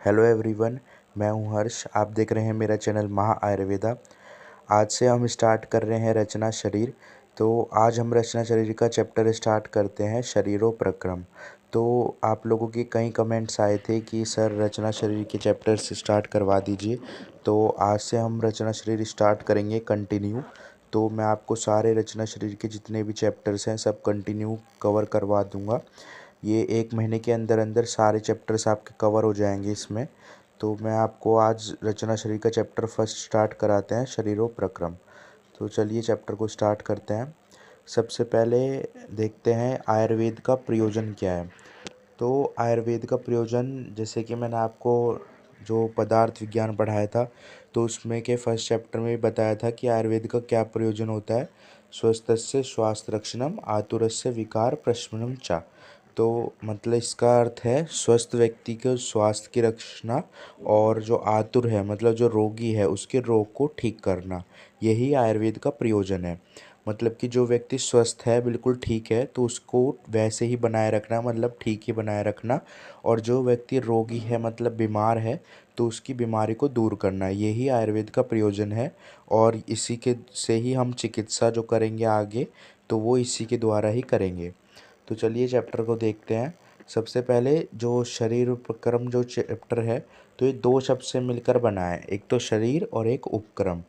Hello everyone, मैं हूं हर्ष। आप देख रहे हैं मेरा चैनल महा आयुर्वेदा। आज से हम स्टार्ट कर रहे हैं रचना शरीर। तो आज हम रचना शरीर का चैप्टर स्टार्ट करते हैं, शरीरोपक्रम। तो आप लोगों के कई कमेंट्स आए थे कि सर रचना शरीर के चैप्टर से स्टार्ट करवा दीजिए। तो आज से हम रचना शरीर स्टार्ट करेंगे कंटिन्यू। तो मैं आपको सारे रचना शरीर के जितने भी चैप्टर्स हैं सब कंटिन्यू कवर करवा दूंगा। ये 1 महीने के अंदर अंदर सारे चैप्टर्स आपके कवर हो जाएंगे इसमें। तो मैं आपको आज रचना शरीर का चैप्टर फर्स्ट स्टार्ट कराते हैं, शरीरोपक्रम। तो चलिए चैप्टर को स्टार्ट करते हैं। सबसे पहले देखते हैं आयुर्वेद का प्रयोजन क्या है। तो आयुर्वेद का प्रयोजन, जैसे कि मैंने आपको जो पदार्थ विज्ञान पढ़ाया था तो उसमें के फर्स्ट चैप्टर में भी बताया था कि आयुर्वेद का क्या प्रयोजन होता है। स्वस्थस्य स्वास्थ्य रक्षणम, आतुरस्य विकार प्रशमनम चा। तो मतलब इसका अर्थ है स्वस्थ व्यक्ति के स्वास्थ्य की रक्षा और जो आतुर है मतलब जो रोगी है उसके रोग को ठीक करना, यही आयुर्वेद का प्रयोजन है। मतलब कि जो व्यक्ति स्वस्थ है, बिल्कुल ठीक है, तो उसको वैसे ही बनाए रखना, मतलब ठीक ही बनाए रखना। और जो व्यक्ति रोगी है मतलब बीमार है तो उसकी बीमारी को दूर करना, यही आयुर्वेद का प्रयोजन है। और इसी के से ही हम चिकित्सा जो करेंगे आगे तो वो इसी के द्वारा ही करेंगे। तो चलिए चैप्टर को देखते हैं। सबसे पहले जो शरीर उपक्रम जो चैप्टर है तो ये 2 शब्द से मिलकर बना है, एक तो शरीर और एक उपक्रम।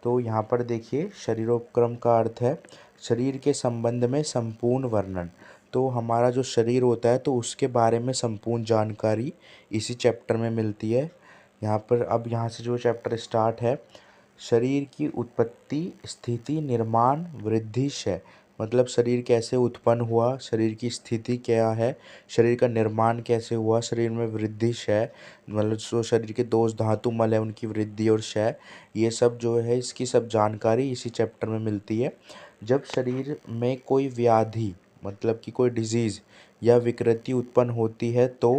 तो यहाँ पर देखिए शरीरोपक्रम का अर्थ है शरीर के संबंध में संपूर्ण वर्णन। तो हमारा जो शरीर होता है तो उसके बारे में संपूर्ण जानकारी इसी चैप्टर में मिलती है। यहाँ पर अब यहाँ से जो चैप्टर स्टार्ट है, शरीर की उत्पत्ति स्थिति निर्माण वृद्धि क्षय। मतलब शरीर कैसे उत्पन्न हुआ, शरीर की स्थिति क्या है, शरीर का निर्माण कैसे हुआ, शरीर में वृद्धि क्षय मतलब जो शरीर के दोष धातु मल है उनकी वृद्धि और क्षय, ये सब जो है इसकी सब जानकारी इसी चैप्टर में मिलती है। जब शरीर में कोई व्याधि मतलब कि कोई डिजीज़ या विकृति उत्पन्न होती है तो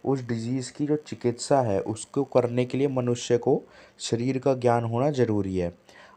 उस डिजीज़ की जो चिकित्सा है उसको करने के लिए मनुष्य को शरीर का ज्ञान होना ज़रूरी है।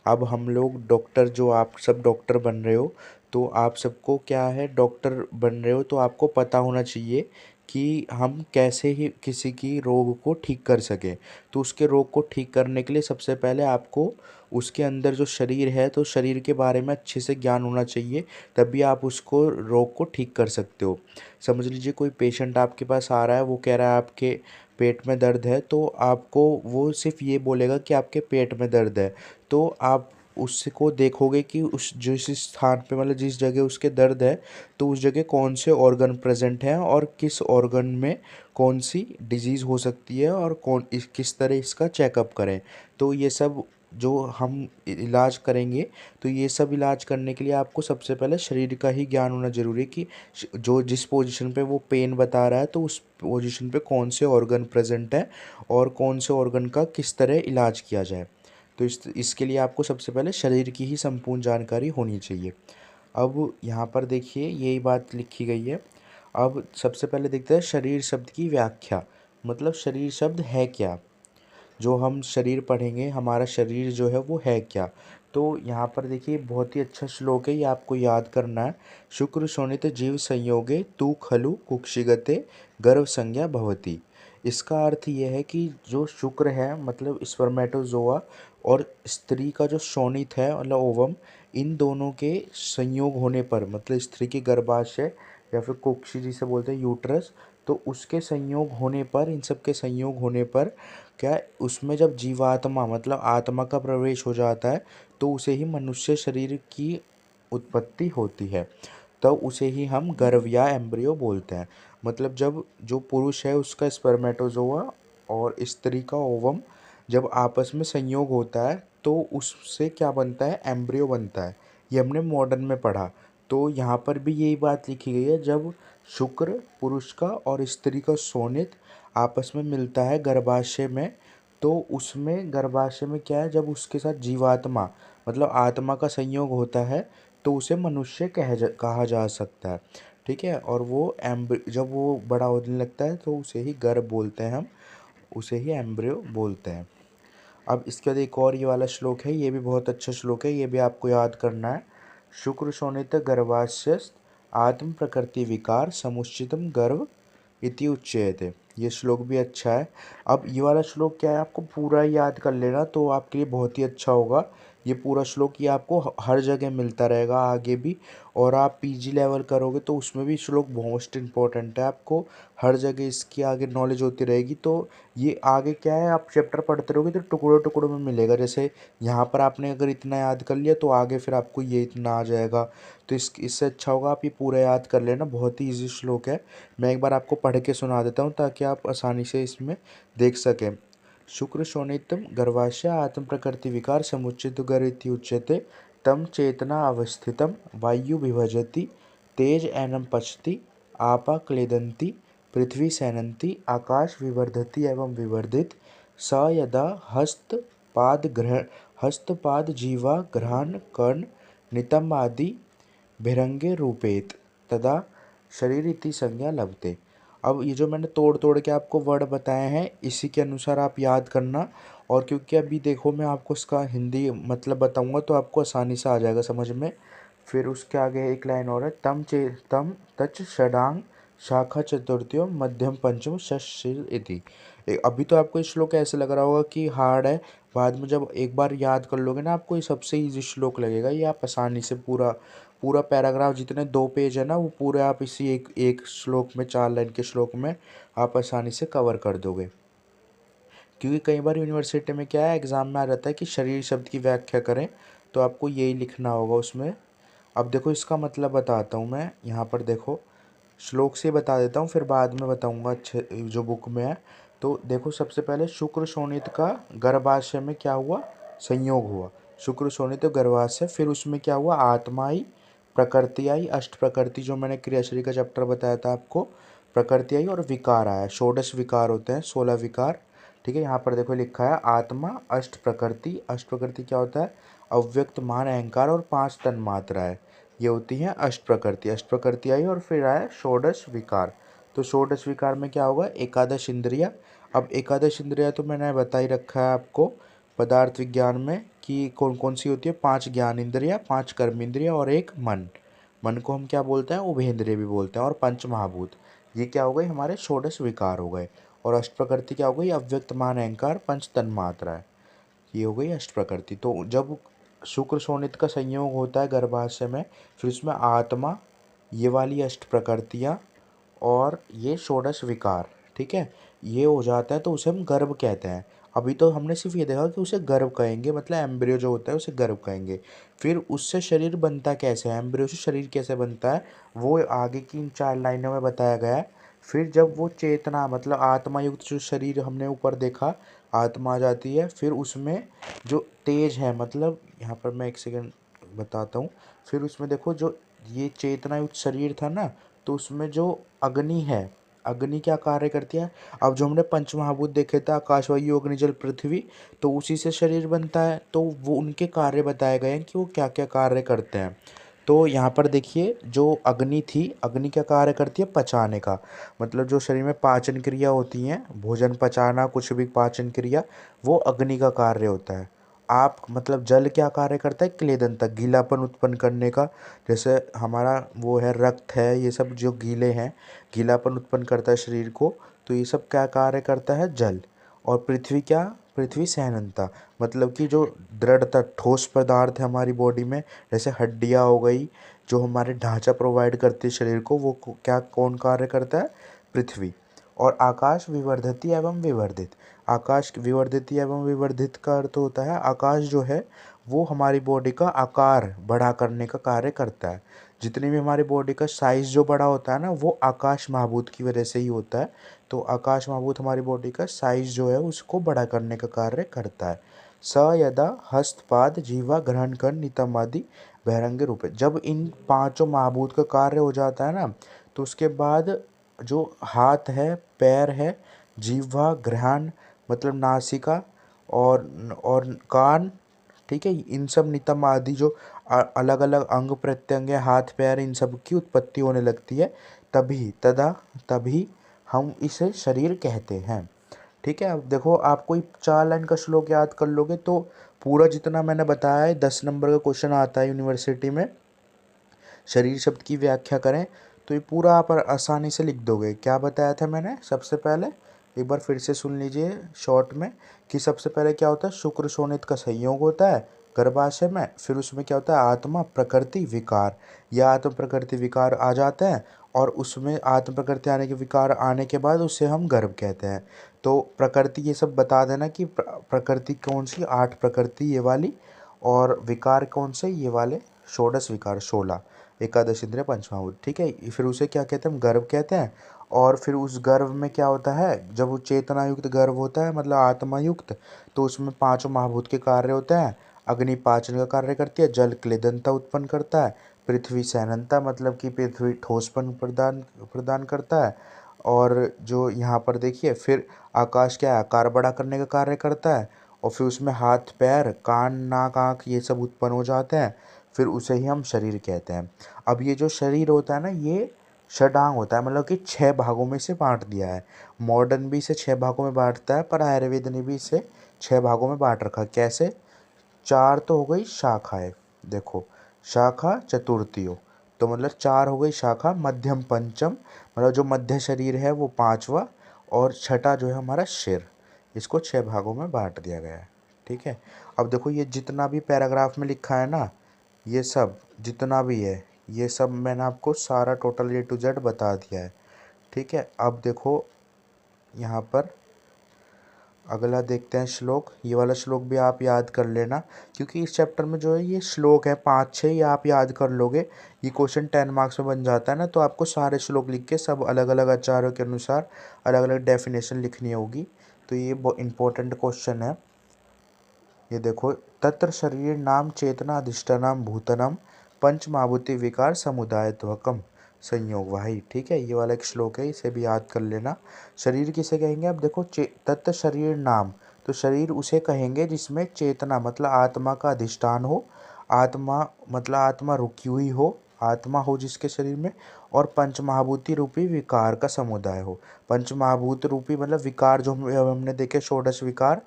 अब हम लोग डॉक्टर, जो आप सब डॉक्टर बन रहे हो तो आप सबको क्या है, डॉक्टर बन रहे हो तो आपको पता होना चाहिए कि हम कैसे ही किसी की रोग को ठीक कर सकें। तो उसके रोग को ठीक करने के लिए सबसे पहले आपको उसके अंदर जो शरीर है तो शरीर के बारे में अच्छे से ज्ञान होना चाहिए, तभी आप उसको रोग को ठीक कर सकते हो। समझ लीजिए कोई पेशेंट आपके पास आ रहा है, वो कह रहा है आपके पेट में दर्द है, तो आपको वो सिर्फ ये बोलेगा कि आपके पेट में दर्द है। तो आप उसको देखोगे कि उस जिस स्थान पे मतलब जिस जगह उसके दर्द है तो उस जगह कौन से ऑर्गन प्रेजेंट हैं और किस ऑर्गन में कौन सी डिजीज़ हो सकती है और किस तरह इसका चेकअप करें। तो ये सब जो हम इलाज करेंगे तो ये सब इलाज करने के लिए आपको सबसे पहले शरीर का ही ज्ञान होना ज़रूरी है कि जो जिस पोजीशन पे वो पेन बता रहा है तो उस पोजीशन पे कौन से ऑर्गन प्रेजेंट है और कौन से ऑर्गन का किस तरह इलाज किया जाए। तो इसके लिए आपको सबसे पहले शरीर की ही संपूर्ण जानकारी होनी चाहिए। अब यहाँ पर देखिए यही बात लिखी गई है। अब सबसे पहले देखते हैं शरीर शब्द की व्याख्या। मतलब शरीर शब्द है क्या, जो हम शरीर पढ़ेंगे, हमारा शरीर जो है वो है क्या। तो यहाँ पर देखिए बहुत ही अच्छा श्लोक है, ये आपको याद करना है। शुक्र शोणित जीव संयोगे तू खलु कुक्षिगते गर्भ संज्ञा भवती। इसका अर्थ ये है कि जो शुक्र है मतलब स्पर्मेटोजोआ और स्त्री का जो शोणित है मतलब ओवम, इन दोनों के संयोग होने पर मतलब स्त्री के गर्भाशय या फिर कुक्षि जिसे बोलते हैं यूट्रस, तो उसके संयोग होने पर, इन सब के संयोग होने पर क्या उसमें जब जीवात्मा मतलब आत्मा का प्रवेश हो जाता है तो उसे ही मनुष्य शरीर की उत्पत्ति होती है। तब उसे ही हम गर्भ या एम्ब्रियो बोलते हैं। मतलब जब जो पुरुष है उसका स्पर्मेटोजोआ और स्त्री का ओवम जब आपस में संयोग होता है तो उससे क्या बनता है, एम्ब्रियो बनता है। ये हमने मॉडर्न में पढ़ा। तो यहाँ पर भी यही बात लिखी गई है, जब शुक्र पुरुष का और स्त्री का शोणित आपस में मिलता है गर्भाशय में, तो उसमें गर्भाशय में क्या है, जब उसके साथ जीवात्मा मतलब आत्मा का संयोग होता है तो उसे मनुष्य कहा जा सकता है। ठीक है, और वो जब वो बड़ा होने लगता है तो उसे ही गर्भ बोलते हैं हम, उसे ही एम्ब्रियो बोलते हैं। अब इसके बाद एक और ये वाला श्लोक है, ये भी बहुत अच्छा श्लोक है, ये भी आपको याद करना है। शुक्र शोणित गर्भाशयस्त आत्म प्रकृति विकार समुचितम गर्भ इति उच्यते। ये श्लोक भी अच्छा है। अब ये वाला श्लोक क्या है, आपको पूरा याद कर लेना तो आपके लिए बहुत ही अच्छा होगा। ये पूरा श्लोक ये आपको हर जगह मिलता रहेगा आगे भी, और आप पीजी लेवल करोगे तो उसमें भी श्लोक मोस्ट इम्पोर्टेंट है। आपको हर जगह इसकी आगे नॉलेज होती रहेगी। तो ये आगे क्या है, आप चैप्टर पढ़ते रहोगे तो टुकड़ों टुकड़ों में मिलेगा। जैसे यहाँ पर आपने अगर इतना याद कर लिया तो आगे फिर आपको ये इतना आ जाएगा। तो इससे अच्छा होगा आप ये पूरा याद कर लेना। बहुत ही ईजी श्लोक है। मैं एक बार आपको पढ़ के सुना देता हूँ ताकि आप आसानी से इसमें देख सकें। शुक्र शोणितम गर्भाशय आत्म प्रकृति विकार समुचित गरिति उच्यते तम चेतना अवस्थितम वायु विभजति तेज एनम पचति आपा क्लेदन्ति पृथ्वी सैनन्ति आकाश विवर्धति एवं विवर्धित स यदा हस्तपाद जीवा घ्राण कर्ण नितम आदि भिरंगे रूपेत तदा शरीर इति संज्ञा लभते। अब ये जो मैंने तोड़ तोड़ के आपको वर्ड बताए हैं इसी के अनुसार आप याद करना। और क्योंकि अभी देखो मैं आपको इसका हिंदी मतलब बताऊंगा तो आपको आसानी से आ जाएगा समझ में। फिर उसके आगे एक लाइन और है, तम तच षडांग शाखा चतुर्थ्यो मध्यम पंचम षष्ठील इति। अभी तो आपको ये श्लोक ऐसे लग रहा होगा कि हार्ड है, बाद में जब एक बार याद कर लोगे ना आपको ये सबसे ईजी श्लोक लगेगा। ये आप आसानी से पूरा पूरा पैराग्राफ जितने 2 पेज है ना वो पूरे आप इसी एक एक श्लोक में 4 लाइन के श्लोक में आप आसानी से कवर कर दोगे। क्योंकि कई बार यूनिवर्सिटी में क्या है, एग्ज़ाम में आ जाता है कि शरीर शब्द की व्याख्या करें, तो आपको यही लिखना होगा उसमें। अब देखो इसका मतलब बताता हूँ मैं, यहाँ पर देखो श्लोक से बता देता हूँ फिर बाद में बताऊँगा अच्छे जो बुक में है। तो देखो सबसे पहले शुक्र शोणित का गर्भाशय में क्या हुआ, संयोग हुआ। शुक्र शोणित गर्भाशय, फिर उसमें क्या हुआ, आत्मा आई, प्रकृति आई, अष्ट प्रकृति जो मैंने क्रियाशरीर का चैप्टर बताया था आपको, प्रकृति आई और विकार आया। षोडश विकार होते हैं, 16 विकार। ठीक है, यहाँ पर देखो लिखा है आत्मा अष्ट प्रकृति। अष्ट प्रकृति क्या होता है, अव्यक्त मान अहंकार और 5 तन मात्रा है, ये होती है अष्ट प्रकृति। अष्ट प्रकृति आई और फिर आया षोडश विकार। तो षोडश विकार में क्या होगा, एकादश इंद्रिया। अब एकादश इंद्रिया तो मैंने बता ही रखा है आपको पदार्थ विज्ञान में कि कौन कौन सी होती है, 5 ज्ञान इंद्रिया, 5 कर्म इंद्रिया और एक मन। मन को हम क्या बोलते हैं, उभयेंद्रिय भी बोलते हैं, और पंच महाभूत। ये क्या हो गए, हमारे षोडश विकार हो गए। और अष्ट प्रकृति क्या हो गई, अव्यक्त मान अहंकार, पंच तन मात्रा है, ये हो गई अष्ट प्रकृति। तो जब शुक्र शोणित का संयोग होता है गर्भाशय में, फिर उसमें आत्मा, ये वाली अष्ट प्रकृतियाँ और ये षोडश विकार, ठीक है, ये हो जाता है तो उसे हम गर्भ कहते हैं। अभी तो हमने सिर्फ ये देखा कि उसे गर्भ कहेंगे, मतलब एम्ब्रियो जो होता है उसे गर्भ कहेंगे। फिर उससे शरीर बनता कैसे है, एम्ब्रियो से शरीर कैसे बनता है, वो आगे की इन 4 लाइनों में बताया गया है। फिर जब वो चेतना मतलब आत्मा युक्त जो शरीर हमने ऊपर देखा, आत्मा आ जाती है, फिर उसमें जो तेज है, मतलब यहाँ पर मैं एक सेकंड बताता हूँ। फिर उसमें देखो जो ये चेतना युक्त शरीर था ना, तो उसमें जो अग्नि है, अग्नि क्या कार्य करती है। अब जो हमने पंच महाभूत देखे थे, आकाश वायु अग्नि जल पृथ्वी, तो उसी से शरीर बनता है। तो वो उनके कार्य बताए गए हैं कि वो क्या क्या कार्य करते हैं। तो यहाँ पर देखिए जो अग्नि थी, अग्नि क्या कार्य करती है, पचाने का। मतलब जो शरीर में पाचन क्रिया होती हैं, भोजन पचाना, कुछ भी पाचन क्रिया, वो अग्नि का कार्य होता है। आप मतलब जल क्या कार्य करता है, क्लेदन तक, गीलापन उत्पन्न करने का। जैसे हमारा वो है रक्त है, ये सब जो गीले हैं, गीलापन उत्पन्न करता है शरीर को, तो ये सब क्या कार्य करता है, जल। और पृथ्वी क्या, पृथ्वी सहनता, मतलब कि जो दृढ़ता, ठोस पदार्थ है हमारी बॉडी में, जैसे हड्डियाँ हो गई, जो हमारे ढांचा प्रोवाइड करती है शरीर को, वो क्या कौन कार्य करता है, पृथ्वी। और आकाश विवर्धति एवं विवर्धित, आकाश विवर्धति एवं विवर्धित का अर्थ होता है, आकाश जो है वो हमारी बॉडी का आकार बड़ा करने का कार्य करता है। जितनी भी हमारी बॉडी का साइज़ जो बड़ा होता है ना, वो आकाश महाभूत की वजह से ही होता है। तो आकाश महाभूत हमारी बॉडी का साइज़ जो है उसको बड़ा करने का कार्य करता है। स यदा हस्तपाद जीवा ग्रहण कर नितम आदि बहिरंग रूप है। जब इन पांचों महाभूत का कार्य हो जाता है ना, तो उसके बाद जो हाथ है, पैर है, जीवा, ग्रहण मतलब नासिका, और कान, ठीक है, इन सब नितम आदि जो अलग अलग अंग प्रत्यंग है, हाथ पैर, इन सब की उत्पत्ति होने लगती है, तभी हम इसे शरीर कहते हैं। ठीक है, अब देखो आप कोई 4 लाइन का श्लोक याद कर लोगे तो पूरा जितना मैंने बताया है 10 नंबर का क्वेश्चन आता है यूनिवर्सिटी में, शरीर शब्द की व्याख्या करें, तो तो ये पूरा आप आसानी से लिख दोगे। क्या बताया था मैंने सबसे पहले, एक बार फिर से सुन लीजिए शॉर्ट में, कि सबसे पहले क्या होता है, शुक्र शोणित का संयोग होता है गर्भाशय में। फिर उसमें क्या होता है, आत्मा प्रकृति विकार, या आत्म प्रकृति विकार आ जाते हैं, और उसमें आत्म प्रकृति आने के विकार आने के बाद उसे हम गर्भ कहते हैं। तो प्रकृति ये सब बता देना कि प्रकृति कौन सी, 8 प्रकृति ये वाली, और विकार कौन से, ये वाले षोडश विकार 16, एकादश इंद्रिय पंचमहाभूत। ठीक है, फिर उसे क्या कहते हैं, हम गर्भ कहते हैं। और फिर उस गर्भ में क्या होता है, जब वो चेतना युक्त गर्भ होता है, मतलब आत्मा युक्त, तो उसमें 5 महाभूत के कार्य होते हैं। अग्नि पाचन का कार्य करती है, जल क्लेदनता उत्पन्न करता है, पृथ्वी सहनता मतलब कि पृथ्वी ठोसपन प्रदान प्रदान करता है, और जो यहाँ पर देखिए फिर आकाश क्या है, आकार बड़ा करने का कार्य करता है, और फिर उसमें हाथ पैर कान नाक आँख ये सब उत्पन्न हो जाते हैं, फिर उसे ही हम शरीर कहते हैं। अब ये जो शरीर होता है ना, ये षडांग होता है, मतलब कि 6 भागों में से बांट दिया है। मॉडर्न भी इसे 6 भागों में बांटता है, पर आयुर्वेद ने भी इसे 6 भागों में बांट रखा। कैसे, 4 तो हो गई शाखाएं, देखो शाखा चतुर्थीयो, तो मतलब 4 हो गई शाखा, मध्यम पंचम, मतलब जो मध्य शरीर है वो 5वां, और छठा जो है हमारा सिर। इसको 6 भागों में बांट दिया गया है। ठीक है, अब देखो ये जितना भी पैराग्राफ में लिखा है ना, ये सब जितना भी है, ये सब मैंने आपको सारा टोटल A to Z बता दिया है। ठीक है, अब देखो यहाँ पर अगला देखते हैं श्लोक। ये वाला श्लोक भी आप याद कर लेना, क्योंकि इस चैप्टर में जो है ये श्लोक है 5-6, ये आप याद कर लोगे, ये क्वेश्चन 10 मार्क्स में बन जाता है ना। तो आपको सारे श्लोक लिख के सब अलग अलग आचार्यों के अनुसार अलग अलग डेफिनेशन लिखनी होगी। तो ये बहुत इंपॉर्टेंट क्वेश्चन है। ये देखो, तत्र शरीर नाम चेतना अधिष्ठानम भूतनम पंच महाभूति विकार समुदायत्वकम संयोग वाही। ठीक है, ये वाला एक श्लोक है, इसे भी याद कर लेना। शरीर किसे कहेंगे, अब देखो तत्त शरीर नाम, तो शरीर उसे कहेंगे जिसमें चेतना मतलब आत्मा का अधिष्ठान हो, आत्मा मतलब आत्मा रुकी हुई हो, आत्मा हो जिसके शरीर में, और पंच महाभूति रूपी विकार का समुदाय हो। पंच महाभूत रूपी मतलब विकार जो हमने देखे, षोडश विकार,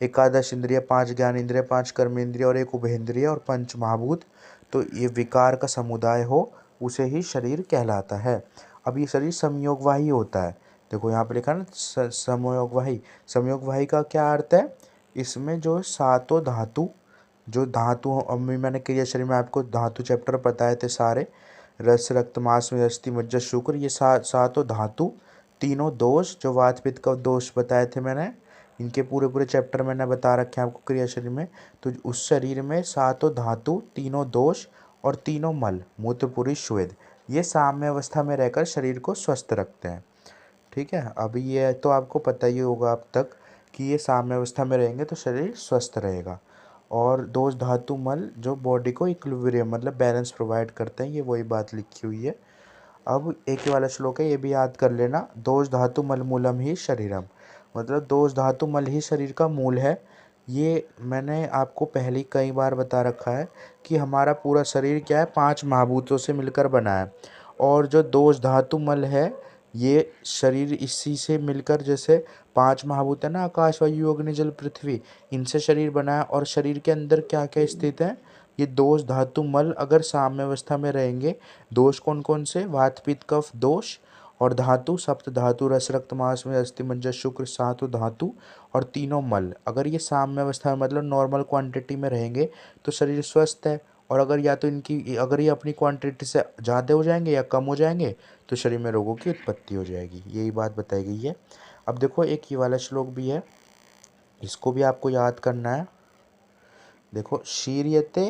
एकादश इंद्रिय, 5 ज्ञान इंद्रिय, 5 कर्म इंद्रिय और 1 उभयेंद्रिय और पंच महाभूत, तो ये विकार का समुदाय हो, उसे ही शरीर कहलाता है। अब ये शरीर संयोगवाही होता है। देखो यहाँ पे लिखा ना संयोगवाही, संयोगवाही का क्या अर्थ है, इसमें जो सातों धातु, जो धातु अभी मैंने क्रिया शरीर में आपको धातु चैप्टर बताए थे सारे, रस रक्त मांस में अस्थि मज्जा शुक्र, ये सातों धातु, तीनों दोष जो वात पित्त का दोष बताए थे मैंने, इनके पूरे पूरे चैप्टर मैंने बता रखे हैं आपको क्रिया शरीर में। तो उस शरीर में सातों धातु, तीनों दोष और तीनों मल मूत्र पुरुष श्वेद, ये साम्य अवस्था में रहकर शरीर को स्वस्थ रखते हैं। ठीक है, अभी ये तो आपको पता ही होगा अब तक कि ये साम्य अवस्था में रहेंगे तो शरीर स्वस्थ रहेगा। और दोष धातु मल जो बॉडी को इक्विलिब्रियम मतलब बैलेंस प्रोवाइड करते हैं, ये वही बात लिखी हुई है। अब एक ही वाला श्लोक है, ये भी याद कर लेना, दोष धातु मल मूलम ही शरीरम, मतलब दोष धातु मल ही शरीर का मूल है। ये मैंने आपको पहले ही कई बार बता रखा है कि हमारा पूरा शरीर क्या है, 5 महाभूतों से मिलकर बना है, और जो दोष धातु मल है ये शरीर इसी से मिलकर, जैसे 5 महाभूत है ना, आकाश वायु अग्नि जल पृथ्वी, इनसे शरीर बना है। और शरीर के अंदर क्या क्या स्थित है, ये दोष धातु मल अगर साम्य अवस्था में रहेंगे, दोष कौन कौन से, वात पित्त कफ दोष, और धातु सप्त धातु रस रक्त मांस में अस्थि मज्जा शुक्र, सातों धातु और तीनों मल अगर ये साम्य अवस्था में मतलब नॉर्मल क्वांटिटी में रहेंगे तो शरीर स्वस्थ है। और अगर या तो इनकी अगर ये अपनी क्वांटिटी से ज़्यादा हो जाएंगे या कम हो जाएंगे तो शरीर में रोगों की उत्पत्ति हो जाएगी, यही बात बताई गई है। अब देखो एक ये वाला श्लोक भी है, इसको भी आपको याद करना है। देखो, शीर्यते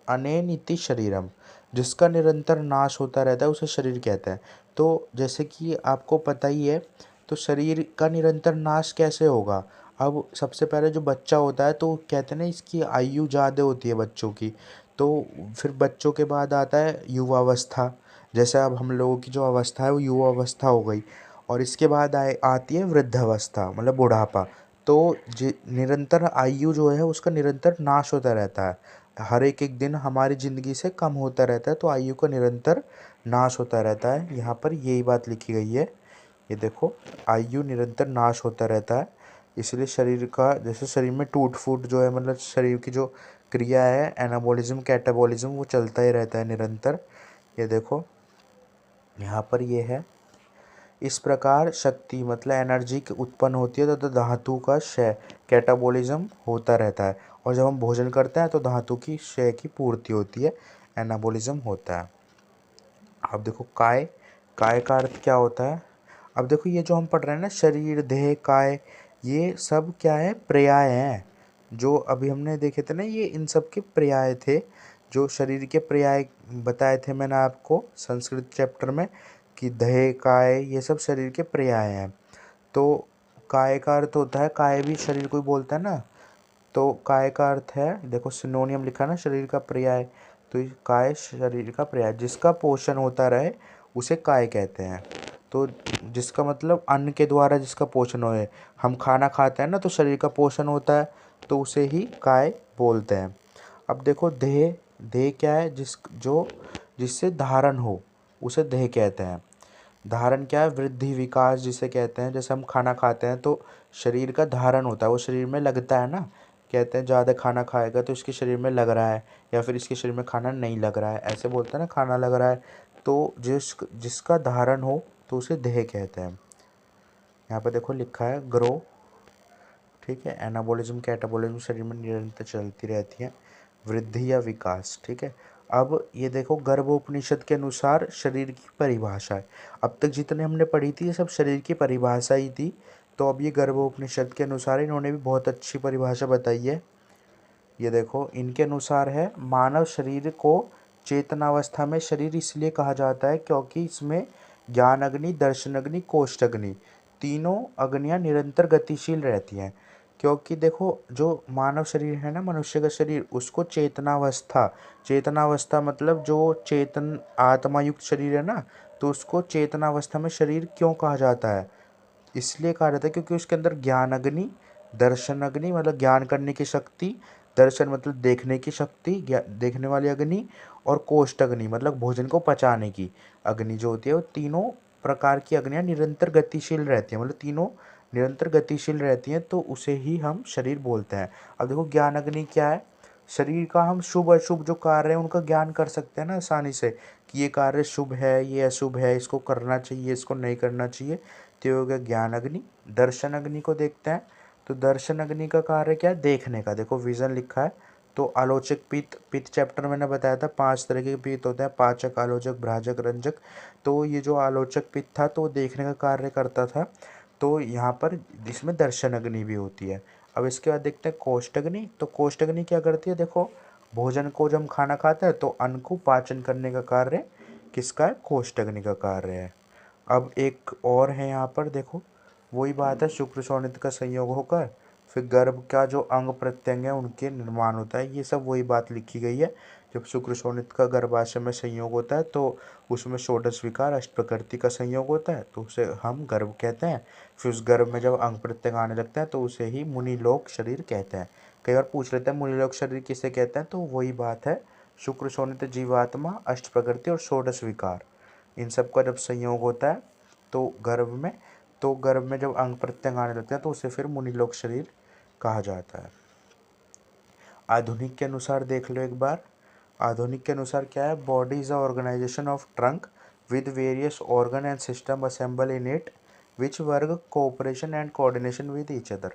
अनेन इति शरीरम, जिसका निरंतर नाश होता रहता है उसे शरीर कहते हैं। तो जैसे कि आपको पता ही है, तो शरीर का निरंतर नाश कैसे होगा। अब सबसे पहले जो बच्चा होता है तो कहते हैं ना इसकी आयु ज़्यादा होती है बच्चों की, तो फिर बच्चों के बाद आता है युवावस्था, जैसे अब हम लोगों की जो अवस्था है वो युवा अवस्था हो गई, और इसके बाद आती है वृद्धावस्था मतलब बुढ़ापा। तो निरंतर आयु जो है उसका निरंतर नाश होता रहता है, हर एक एक दिन हमारी ज़िंदगी से कम होता रहता है, तो आयु का निरंतर नाश होता रहता है। यहाँ पर यही बात लिखी गई है, ये देखो, आयु निरंतर नाश होता रहता है, इसलिए शरीर का जैसे शरीर में टूट फूट जो है मतलब शरीर की जो क्रिया है एनाबॉलिज्म कैटाबॉलिज्म वो चलता ही रहता है निरंतर। ये देखो, यहाँ पर ये है, इस प्रकार शक्ति मतलब एनर्जी की उत्पन्न होती है तो धातु का क्षय कैटाबॉलिज्म होता रहता है, और जब हम भोजन करते हैं तो धातु की क्षय की पूर्ति होती है, एनाबॉलिज्म होता है। अब देखो काय, काय का अर्थ क्या होता है। अब देखो ये जो हम पढ़ रहे हैं ना, शरीर, देह, काय, ये सब क्या है, पर्याय हैं। जो अभी हमने देखे थे ना, ये इन सब के पर्याय थे। जो शरीर के पर्याय बताए थे मैंने आपको संस्कृत चैप्टर में, कि देह, काय, ये सब शरीर के पर्याय हैं। तो काय का अर्थ होता है, काय भी शरीर को ही बोलता है ना, तो काय का अर्थ है, देखो सिनोनियम लिखा ना, शरीर का पर्याय, तो ये काय शरीर का पर्याय, जिसका पोषण होता रहे उसे काय कहते हैं। तो जिसका मतलब अन्न के द्वारा जिसका पोषण होए, हम खाना खाते हैं ना तो शरीर का पोषण होता है, तो उसे ही काय बोलते हैं। अब देखो देह, देह क्या है, जिससे धारण हो उसे देह कहते हैं। धारण क्या है, वृद्धि, विकास जिसे कहते हैं। जैसे हम खाना खाते हैं तो शरीर का धारण होता है, वो शरीर में लगता है ना। कहते हैं ज़्यादा खाना खाएगा तो इसके शरीर में लग रहा है, या फिर इसके शरीर में खाना नहीं लग रहा है, ऐसे बोलते हैं ना, खाना लग रहा है। तो जिसका धारण हो तो उसे देह कहते हैं। यहाँ पर देखो लिखा है ग्रो, ठीक है। एनाबॉलिज्म कैटाबॉलिज्म शरीर में निरंतर चलती रहती है, वृद्धि या विकास, ठीक है। अब ये देखो गर्भोपनिषद के अनुसार शरीर की परिभाषा है। अब तक जितने हमने पढ़ी थी ये सब शरीर की परिभाषा ही थी, तो अब ये गर्भोपनिषद के अनुसार इन्होंने भी बहुत अच्छी परिभाषा बताई है। ये देखो इनके अनुसार है, मानव शरीर को चेतनावस्था में शरीर इसलिए कहा जाता है क्योंकि इसमें ज्ञान अग्नि, दर्शन अग्नि, कोष्ठ अग्नि, तीनों अग्नियाँ निरंतर गतिशील रहती हैं। क्योंकि देखो जो मानव शरीर है ना, मनुष्य का शरीर, उसको चेतनावस्था, चेतनावस्था मतलब जो चेतन आत्मा युक्त शरीर है ना, तो उसको चेतनावस्था में शरीर क्यों कहा जाता है, इसलिए कहा जाता है क्योंकि उसके अंदर ज्ञान अग्नि, दर्शन अग्नि मतलब ज्ञान करने की शक्ति, दर्शन मतलब देखने की शक्ति, देखने वाली अग्नि, और कोष्ठ अग्नि मतलब भोजन को पचाने की अग्नि जो होती है, वो तीनों प्रकार की अग्नियाँ निरंतर गतिशील रहती हैं, मतलब तीनों निरंतर गतिशील रहती हैं, तो उसे ही हम शरीर बोलते हैं। अब देखो ज्ञान अग्नि क्या है, शरीर का हम शुभ अशुभ जो कार्य है उनका ज्ञान कर सकते हैं ना आसानी से, कि ये कार्य शुभ है, ये अशुभ है, इसको करना चाहिए, इसको नहीं करना चाहिए, तो ये हो गया ज्ञान अग्नि। दर्शन अग्नि को देखते हैं, तो दर्शन अग्नि का कार्य क्या है, देखने का। देखो विजन लिखा है, तो आलोचक पित्त, पित्त चैप्टर मैंने बताया था 5 तरह के पित्त होते हैं, पाचक, आलोचक, भ्राजक, रंजक। तो ये जो आलोचक पित्त था तो वो देखने का कार्य करता था, तो यहाँ पर इसमें दर्शन अग्नि भी होती है। अब इसके बाद देखते हैं कोष्ठ अग्नि, तो कोष्ठ अग्नि क्या करती है, देखो भोजन को जब हम खाना खाते हैं तो अन्न को पाचन करने का कार्य किसका है, कोष्ठ अग्नि का कार्य है। अब एक और है यहाँ पर देखो, वही बात है, शुक्र शोणित का संयोग होकर फिर गर्भ का जो अंग प्रत्यंग है उनके निर्माण होता है, ये सब वही बात लिखी गई है। जब शुक्र शोणित का गर्भाशय में संयोग होता है तो उसमें षोडश विकार अष्ट प्रकृति का संयोग होता है, तो उसे हम गर्भ कहते हैं। फिर उस गर्भ में जब अंग प्रत्यंग आने लगते हैं तो उसे ही मुनिलोक शरीर कहते हैं। कई बार पूछ लेते हैं मुनिलोक शरीर किसे कहते हैं, तो वही बात है, शुक्र शोणित जीवात्मा, अष्ट प्रकृति और षोडश विकार, इन सब का जब संयोग होता है तो गर्भ में, तो गर्भ में जब अंग प्रत्यंग आने लगते हैं तो उसे फिर मुनिलोक शरीर कहा जाता है। आधुनिक के अनुसार देख लो एक बार, आधुनिक के अनुसार क्या है, body is a organization of trunk with various organ and system assemble in it which work cooperation and coordination with each other.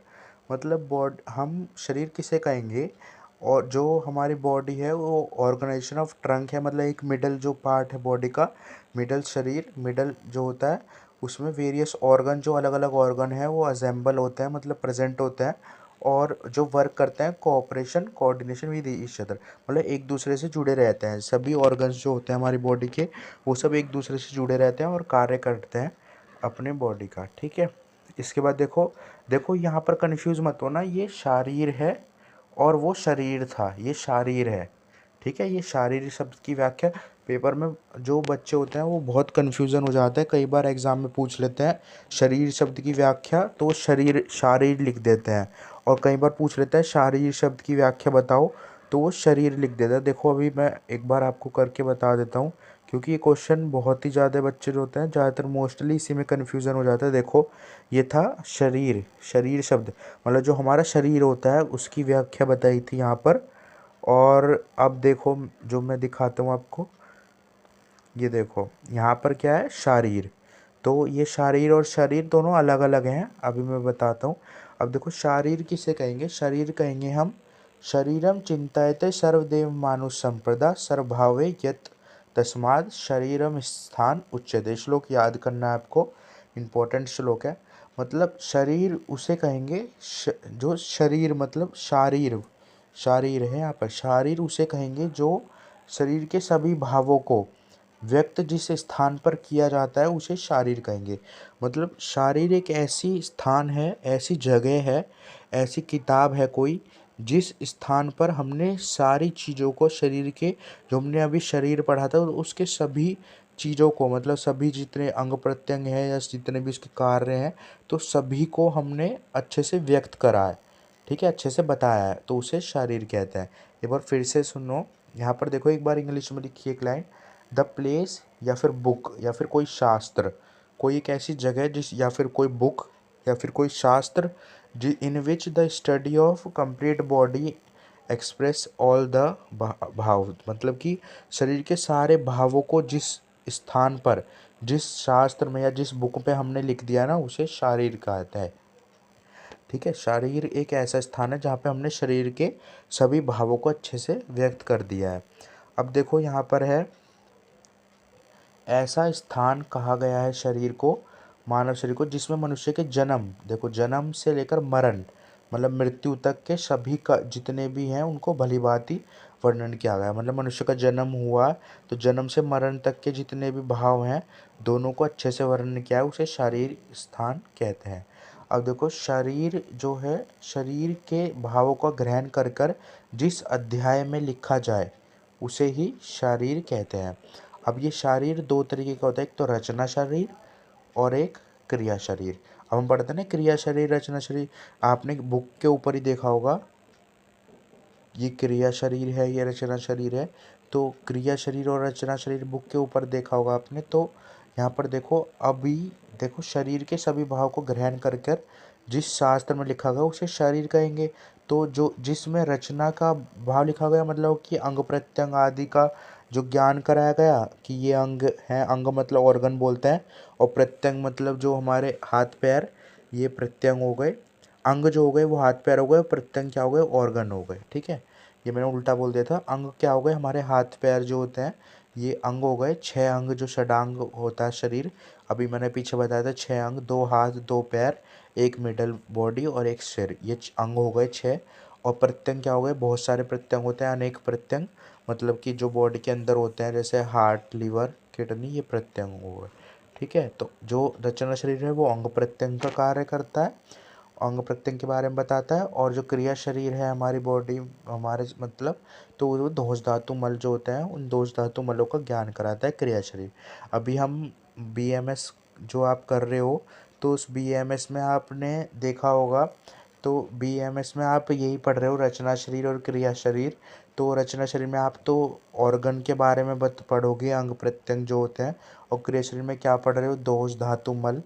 मतलब हम शरीर किसे कहेंगे, और जो हमारी बॉडी है वो ऑर्गेनाइजेशन ऑफ ट्रंक है, मतलब एक मिडल जो पार्ट है बॉडी का, मिडल शरीर, मिडल जो होता है उसमें वेरियस ऑर्गन, जो अलग अलग ऑर्गन है वो असेंबल होते हैं, मतलब प्रेजेंट होते हैं, और जो वर्क करते हैं cooperation coordination with each other, मतलब एक दूसरे से जुड़े रहते हैं। सभी ऑर्गन्स जो होते हैं हमारी बॉडी के, वो सब एक दूसरे से जुड़े रहते हैं और कार्य करते हैं अपने बॉडी का, ठीक है। इसके बाद देखो, देखो यहाँ पर कन्फ्यूज़ मत होना, ये शारीर है और वो शरीर था, ये शारीर है, ठीक है। ये शारीर शब्द की व्याख्या पेपर में जो बच्चे होते हैं वो बहुत कन्फ्यूज़न हो जाता है, कई बार एग्ज़ाम में पूछ लेते हैं शरीर शब्द की व्याख्या, तो शरीर शारीर लिख देते हैं, और कई बार पूछ लेते हैं शारीर शब्द की व्याख्या बताओ, तो वो शरीर लिख देता है। देखो अभी मैं एक बार आपको करके बता देता हूँ, क्योंकि ये क्वेश्चन बहुत ही ज़्यादा बच्चे जो होते हैं ज़्यादातर मोस्टली इसी में कन्फ्यूज़न हो जाता है। देखो ये था शरीर, शरीर शब्द मतलब जो हमारा शरीर होता है उसकी व्याख्या बताई थी यहाँ पर। और अब देखो जो मैं दिखाता हूँ आपको, ये देखो यहाँ पर क्या है, शारीर। तो ये शारीर और शरीर दोनों अलग अलग हैं, अभी मैं बताता हूँ। अब देखो शारीर किसे कहेंगे, शरीर कहेंगे हम शरीरम चिंतायते सर्वदेव मानुष संप्रदा सर्वभावे यत तस्माद शरीरम स्थान उच्यते। श्लोक याद करना है आपको, इम्पोर्टेंट श्लोक है। मतलब शरीर उसे कहेंगे जो शरीर मतलब शारीर, शारीर है यहाँ पर, शारीर उसे कहेंगे जो शरीर के सभी भावों को व्यक्त जिस स्थान पर किया जाता है उसे शारीर कहेंगे। मतलब शारीर एक ऐसी स्थान है, ऐसी जगह है, ऐसी किताब है कोई, जिस स्थान पर हमने सारी चीज़ों को शरीर के, जो हमने अभी शरीर पढ़ा था उसके सभी चीज़ों को, मतलब सभी जितने अंग प्रत्यंग हैं या जितने भी उसके कार्य हैं, तो सभी को हमने अच्छे से व्यक्त करा है, ठीक है, अच्छे से बताया है, तो उसे शारीर कहते हैं। एक बार फिर से सुनो, यहाँ पर देखो एक बार इंग्लिश में लिखिए एक लाइन, द प्लेस या फिर बुक या फिर कोई शास्त्र, कोई एक ऐसी जगह जिस, या फिर कोई बुक या फिर कोई शास्त्र in which the study of complete body express all the भाव। मतलब कि शरीर के सारे भावों को जिस स्थान पर, जिस शास्त्र में या जिस बुक पे हमने लिख दिया ना, उसे शारीर कहता है, ठीक है। शारीर एक ऐसा स्थान है जहाँ पे हमने शरीर के सभी भावों को अच्छे से व्यक्त कर दिया है। अब देखो यहाँ पर है, ऐसा स्थान कहा गया है शरीर को, मानव शरीर को, जिसमें मनुष्य के जन्म, देखो जन्म से लेकर मरण मतलब मृत्यु तक के सभी का जितने भी हैं उनको भलीभांति वर्णन किया गया है। मतलब मनुष्य का जन्म हुआ तो जन्म से मरण तक के जितने भी भाव हैं दोनों को अच्छे से वर्णन किया है, उसे शारीर स्थान कहते हैं। अब देखो शरीर जो है, शरीर के भावों का ग्रहण कर कर जिस अध्याय में लिखा जाए उसे ही शारीर कहते हैं। अब ये शारीर दो तरीके का होता है, एक तो रचना शरीर और एक क्रिया शरीर। अब हम पढ़ते हैं ना क्रिया शरीर रचना शरीर, आपने बुक के ऊपर ही देखा होगा, ये क्रिया शरीर है, ये रचना शरीर है। तो क्रिया शरीर और रचना शरीर बुक के ऊपर देखा होगा आपने। तो यहाँ पर देखो, अभी देखो शरीर के सभी भाव को ग्रहण कर कर जिस शास्त्र में लिखा गया उसे शरीर कहेंगे। तो जो जिसमें रचना का भाव लिखा गया मतलब कि अंग प्रत्यंग आदि का जो ज्ञान कराया गया कि ये अंग है, अंग मतलब ऑर्गन बोलते हैं, और प्रत्यंग मतलब जो हमारे हाथ पैर, ये प्रत्यंग हो गए, अंग जो हो गए वो हाथ पैर हो गए, प्रत्यंग क्या हो गए, ऑर्गन हो गए, ठीक है। ये मैंने उल्टा बोल दिया था, अंग क्या हो गए, हमारे हाथ पैर जो होते हैं ये अंग हो गए, 6 अंग जो षडांग होता है शरीर, अभी मैंने पीछे बताया था 6 अंग, 2 हाथ 2 पैर, एक मिडल बॉडी और एक सिर, ये अंग हो गए 6। और प्रत्यंग क्या हो गए, बहुत सारे प्रत्यंग होते हैं, अनेक प्रत्यंग, मतलब कि जो बॉडी के अंदर होते हैं जैसे हार्ट लिवर किडनी, ये प्रत्यंग हो गए, ठीक है। तो जो रचना शरीर है वो अंग प्रत्यंग का कार्य करता है, अंग प्रत्यंग के बारे में बताता है। और जो क्रिया शरीर है हमारी बॉडी, हमारे मतलब तो वो दोष धातु मल जो होता है उन दोष धातु मलों का ज्ञान कराता है क्रिया शरीर। अभी हम बीएमएस जो आप कर रहे हो, तो उस बीएमएस में आपने देखा होगा, तो बीएमएस में आप यही पढ़ रहे हो, रचना शरीर और क्रिया शरीर। तो रचना शरीर में आप तो ऑर्गन के बारे में पढ़ोगे, अंग प्रत्यंग जो होते हैं, और क्रिया शरीर में क्या पढ़ रहे हो, दोष धातु मल,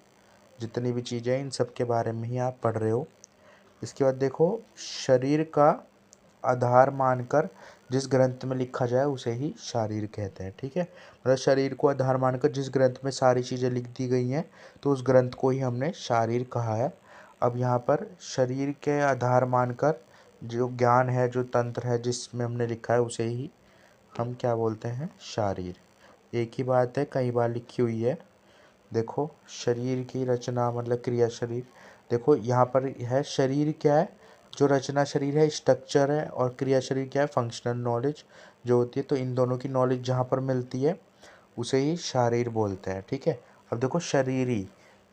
जितनी भी चीज़ें हैं इन सब के बारे में ही आप पढ़ रहे हो। इसके बाद देखो, शरीर का आधार मानकर जिस ग्रंथ में लिखा जाए उसे ही शारीर कहते हैं, ठीक है। मतलब शरीर को आधार मानकर जिस ग्रंथ में सारी चीज़ें लिख दी गई हैं तो उस ग्रंथ को ही हमने शारीर कहा है। अब यहाँ पर शरीर के आधार मानकर जो ज्ञान है, जो तंत्र है जिसमें हमने लिखा है उसे ही हम क्या बोलते हैं, शारीर। एक ही बात है, कई बार लिखी हुई है। देखो शरीर की रचना मतलब क्रिया शरीर, देखो यहाँ पर है शरीर क्या है, जो रचना शरीर है स्ट्रक्चर है, और क्रिया शरीर क्या है, फंक्शनल नॉलेज जो होती है। तो इन दोनों की नॉलेज जहाँ पर मिलती है उसे ही शारीर बोलते हैं, ठीक है। अब देखो शरीरी,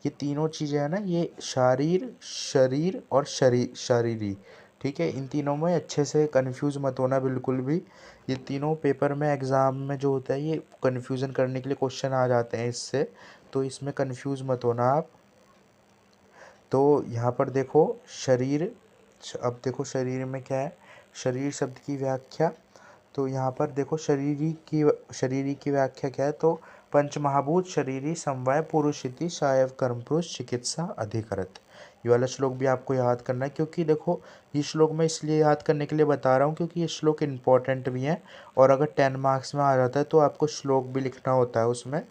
ये तीनों चीज़ें हैं ना, ये शारीर, शरीर और शरीरी, ठीक है। इन तीनों में अच्छे से कंफ्यूज मत होना बिल्कुल भी, ये तीनों पेपर में एग्ज़ाम में जो होता है ये कन्फ्यूज़न करने के लिए क्वेश्चन आ जाते हैं इससे, तो इसमें कंफ्यूज मत होना आप। तो यहाँ पर देखो शरीर, अब देखो शरीर में क्या है, शरीर शब्द की व्याख्या, तो यहाँ पर देखो शरीरी की व्याख्या क्या है, तो पंच महाभूत शरीरी समवाय पुरुष इति सायव कर्म पुरुष चिकित्सा अधिकरत, ये वाला श्लोक भी आपको याद करना है, क्योंकि देखो ये श्लोक मैं इसलिए याद करने के लिए बता रहा हूँ क्योंकि ये श्लोक इम्पॉर्टेंट भी है, और अगर 10 मार्क्स में आ जाता है तो आपको श्लोक भी लिखना होता है उसमें,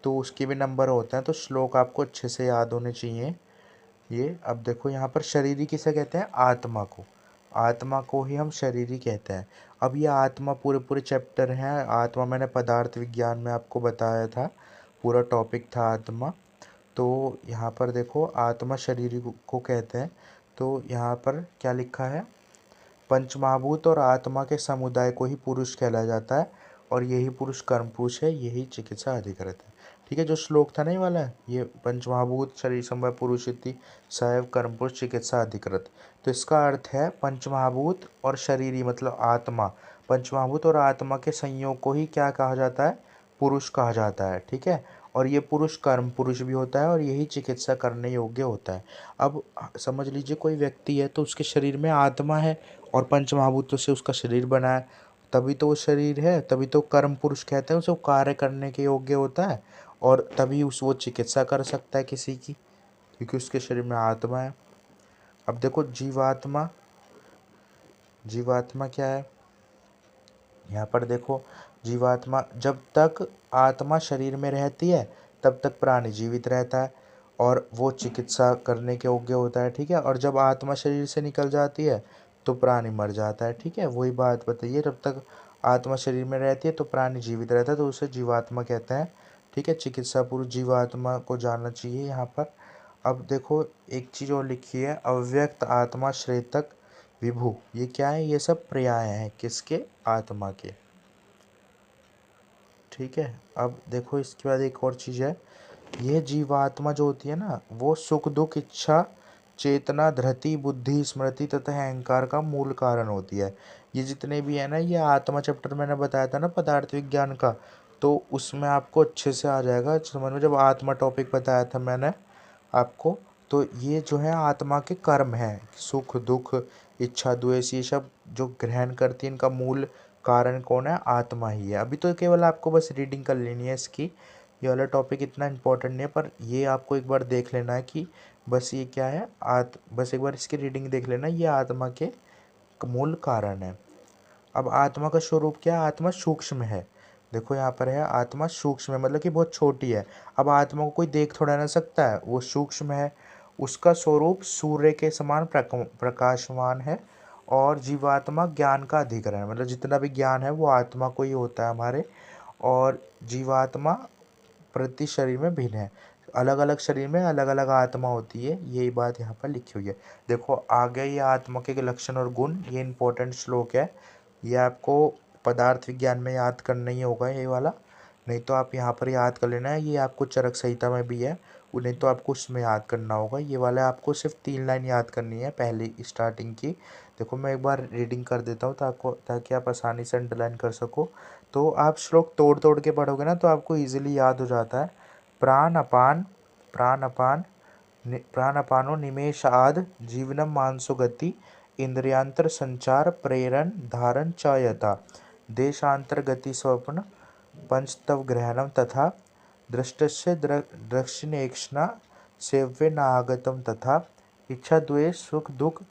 तो उसके भी नंबर होते हैं, तो श्लोक आपको अच्छे से याद होने चाहिए। ये अब देखो यहाँ पर शरीरी किसे कहते हैं? आत्मा को। आत्मा को ही हम शरीरी कहते हैं। अब ये आत्मा पूरे पूरे चैप्टर हैं। आत्मा मैंने पदार्थ विज्ञान में आपको बताया था, पूरा टॉपिक था आत्मा। तो यहाँ पर देखो आत्मा शरीरी को कहते हैं। तो यहाँ पर क्या लिखा है? पंचमहाभूत और आत्मा के समुदाय को ही पुरुष कहला जाता है, और यही पुरुष कर्म पुरुष है, यही चिकित्सा अधिकृत है। ठीक है, जो श्लोक था ना ये वाला, ये पंचमहाभूत शरीर समवाय पुरुष इति सैव कर्म पुरुष चिकित्सा अधिकृत, तो इसका अर्थ है पंचमहाभूत और शरीरी मतलब आत्मा, पंचमहाभूत और आत्मा के संयोग को ही क्या कहा जाता है? पुरुष कहा जाता है। ठीक है, और ये पुरुष कर्म पुरुष भी होता है, और यही चिकित्सा करने योग्य होता है। अब समझ लीजिए कोई व्यक्ति है तो उसके शरीर में आत्मा है और पंचमहाभूतों से उसका शरीर बना है, तभी तो वो शरीर है, तभी तो कर्म पुरुष कहते हैं उसे, वो कार्य करने के योग्य होता है, और तभी वो चिकित्सा कर सकता है किसी की, क्योंकि उसके शरीर में आत्मा है। अब देखो जीवात्मा, जीवात्मा क्या है? यहाँ पर देखो जीवात्मा, जब तक आत्मा शरीर में रहती है तब तक प्राणी जीवित रहता है और वो चिकित्सा करने के योग्य होता है। ठीक है, और जब आत्मा शरीर से निकल जाती है तो प्राणी मर जाता है। ठीक है, वही बात बताइए, जब तक आत्मा शरीर में रहती है तो प्राणी जीवित रहता है, तो उसे जीवात्मा कहते हैं। ठीक है, चिकित्सा पुरुष जीवात्मा को जानना चाहिए यहाँ पर। अब देखो एक चीज़ और लिखी है, अव्यक्त आत्मा श्रेतक विभु, ये क्या है? ये सब पर्याय हैं किसके? आत्मा के। ठीक है, अब देखो इसके बाद एक और चीज़ है, ये जीवात्मा जो होती है ना, वो सुख दुख इच्छा चेतना धृति बुद्धि स्मृति तथा अहंकार का मूल कारण होती है। ये जितने भी है ना, ये आत्मा चैप्टर मैंने बताया था ना पदार्थ विज्ञान का, तो उसमें आपको अच्छे से आ जाएगा समझ में, जब आत्मा टॉपिक बताया था मैंने आपको। तो ये जो है आत्मा के कर्म हैं, सुख दुख इच्छा द्वेष, ये सब जो ग्रहण करती है इनका मूल कारण कौन है? आत्मा ही है। अभी तो केवल आपको बस रीडिंग कर लेनी है इसकी, ये वाला टॉपिक इतना इम्पोर्टेंट नहीं है, पर ये आपको एक बार देख लेना है कि बस ये क्या है, बस एक बार इसकी रीडिंग देख लेना, ये आत्मा के मूल कारण है। अब आत्मा का स्वरूप क्या है? आत्मा सूक्ष्म है। देखो यहाँ पर है आत्मा सूक्ष्म है, मतलब कि बहुत छोटी है। अब आत्मा को कोई देख थोड़ा ना सकता है, वो सूक्ष्म है। उसका स्वरूप सूर्य के समान प्रकाशमान है, और जीवात्मा ज्ञान का अधिकरण है, मतलब जितना भी ज्ञान है वो आत्मा को ही होता है हमारे। और जीवात्मा प्रति शरीर में भिन्न है, अलग अलग शरीर में अलग अलग आत्मा होती है, यही बात यहाँ पर लिखी हुई है। देखो आगे ये आत्मा के लक्षण और गुण, ये इंपॉर्टेंट श्लोक है, ये आपको पदार्थ विज्ञान में याद करना ही होगा ये वाला, नहीं तो आप यहाँ पर याद कर लेना है, ये आपको चरक संहिता में भी है, नहीं तो आपको उसमें याद करना होगा। ये वाला आपको सिर्फ 3 लाइन याद करनी है पहली स्टार्टिंग की। देखो मैं एक बार रीडिंग कर देता हूँ ताकि आप आसानी से अंडरलाइन कर सको। तो आप श्लोक तोड़ तोड़ के पढ़ोगे ना तो आपको ईजिली याद हो जाता है। प्राण अपान प्राण अपान प्राण अपानो निमेष आद जीवनम मानसो गति इंद्रियांतर संचार प्रेरण धारण च यथा देशांतर गति स्वप्न पंचतव ग्रहणम तथा दृष्टस्य दक्षिणेक्षणा सेव्य नागतम तथा इच्छा द्वेष सुख दुख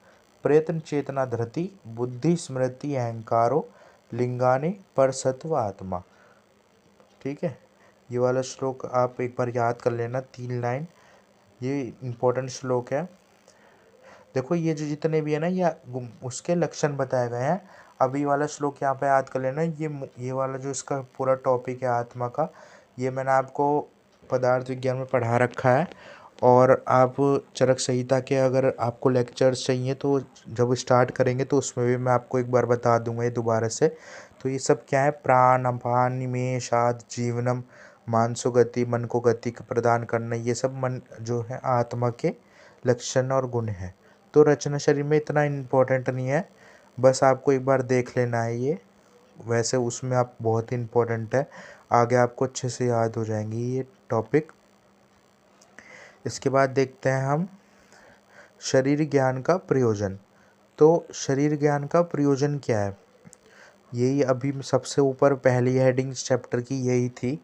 प्रयत्न चेतना धृति बुद्धि स्मृति अहंकारो लिंगानि पर सत्व आत्मा। ठीक है, ये वाला श्लोक आप एक बार याद कर लेना, 3 लाइन, ये इम्पोर्टेंट श्लोक है। देखो ये जो जितने भी है ना, ये उसके लक्षण बताए गए हैं। अभी वाला श्लोक यहाँ पे याद कर लेना, ये वाला जो इसका पूरा टॉपिक है आत्मा का, ये मैंने आपको पदार्थ विज्ञान में पढ़ा रखा है। और आप चरक संहिता के अगर आपको लेक्चर्स चाहिए तो जब स्टार्ट करेंगे तो उसमें भी मैं आपको एक बार बता दूंगा ये दोबारा से। तो ये सब क्या है? प्राण अपान निमेष आद जीवनम मानसो गति, मन को गति प्रदान करना, ये सब मन जो है आत्मा के लक्षण और गुण हैं। तो रचना शरीर में इतना इम्पोर्टेंट नहीं है, बस आपको एक बार देख लेना है ये, वैसे उसमें आप बहुत ही इम्पोर्टेंट है, आगे आपको अच्छे से याद हो जाएंगी ये टॉपिक। इसके बाद देखते हैं हम शरीर ज्ञान का प्रयोजन। तो शरीर ज्ञान का प्रयोजन क्या है? यही अभी सबसे ऊपर पहली हेडिंग चैप्टर की यही थी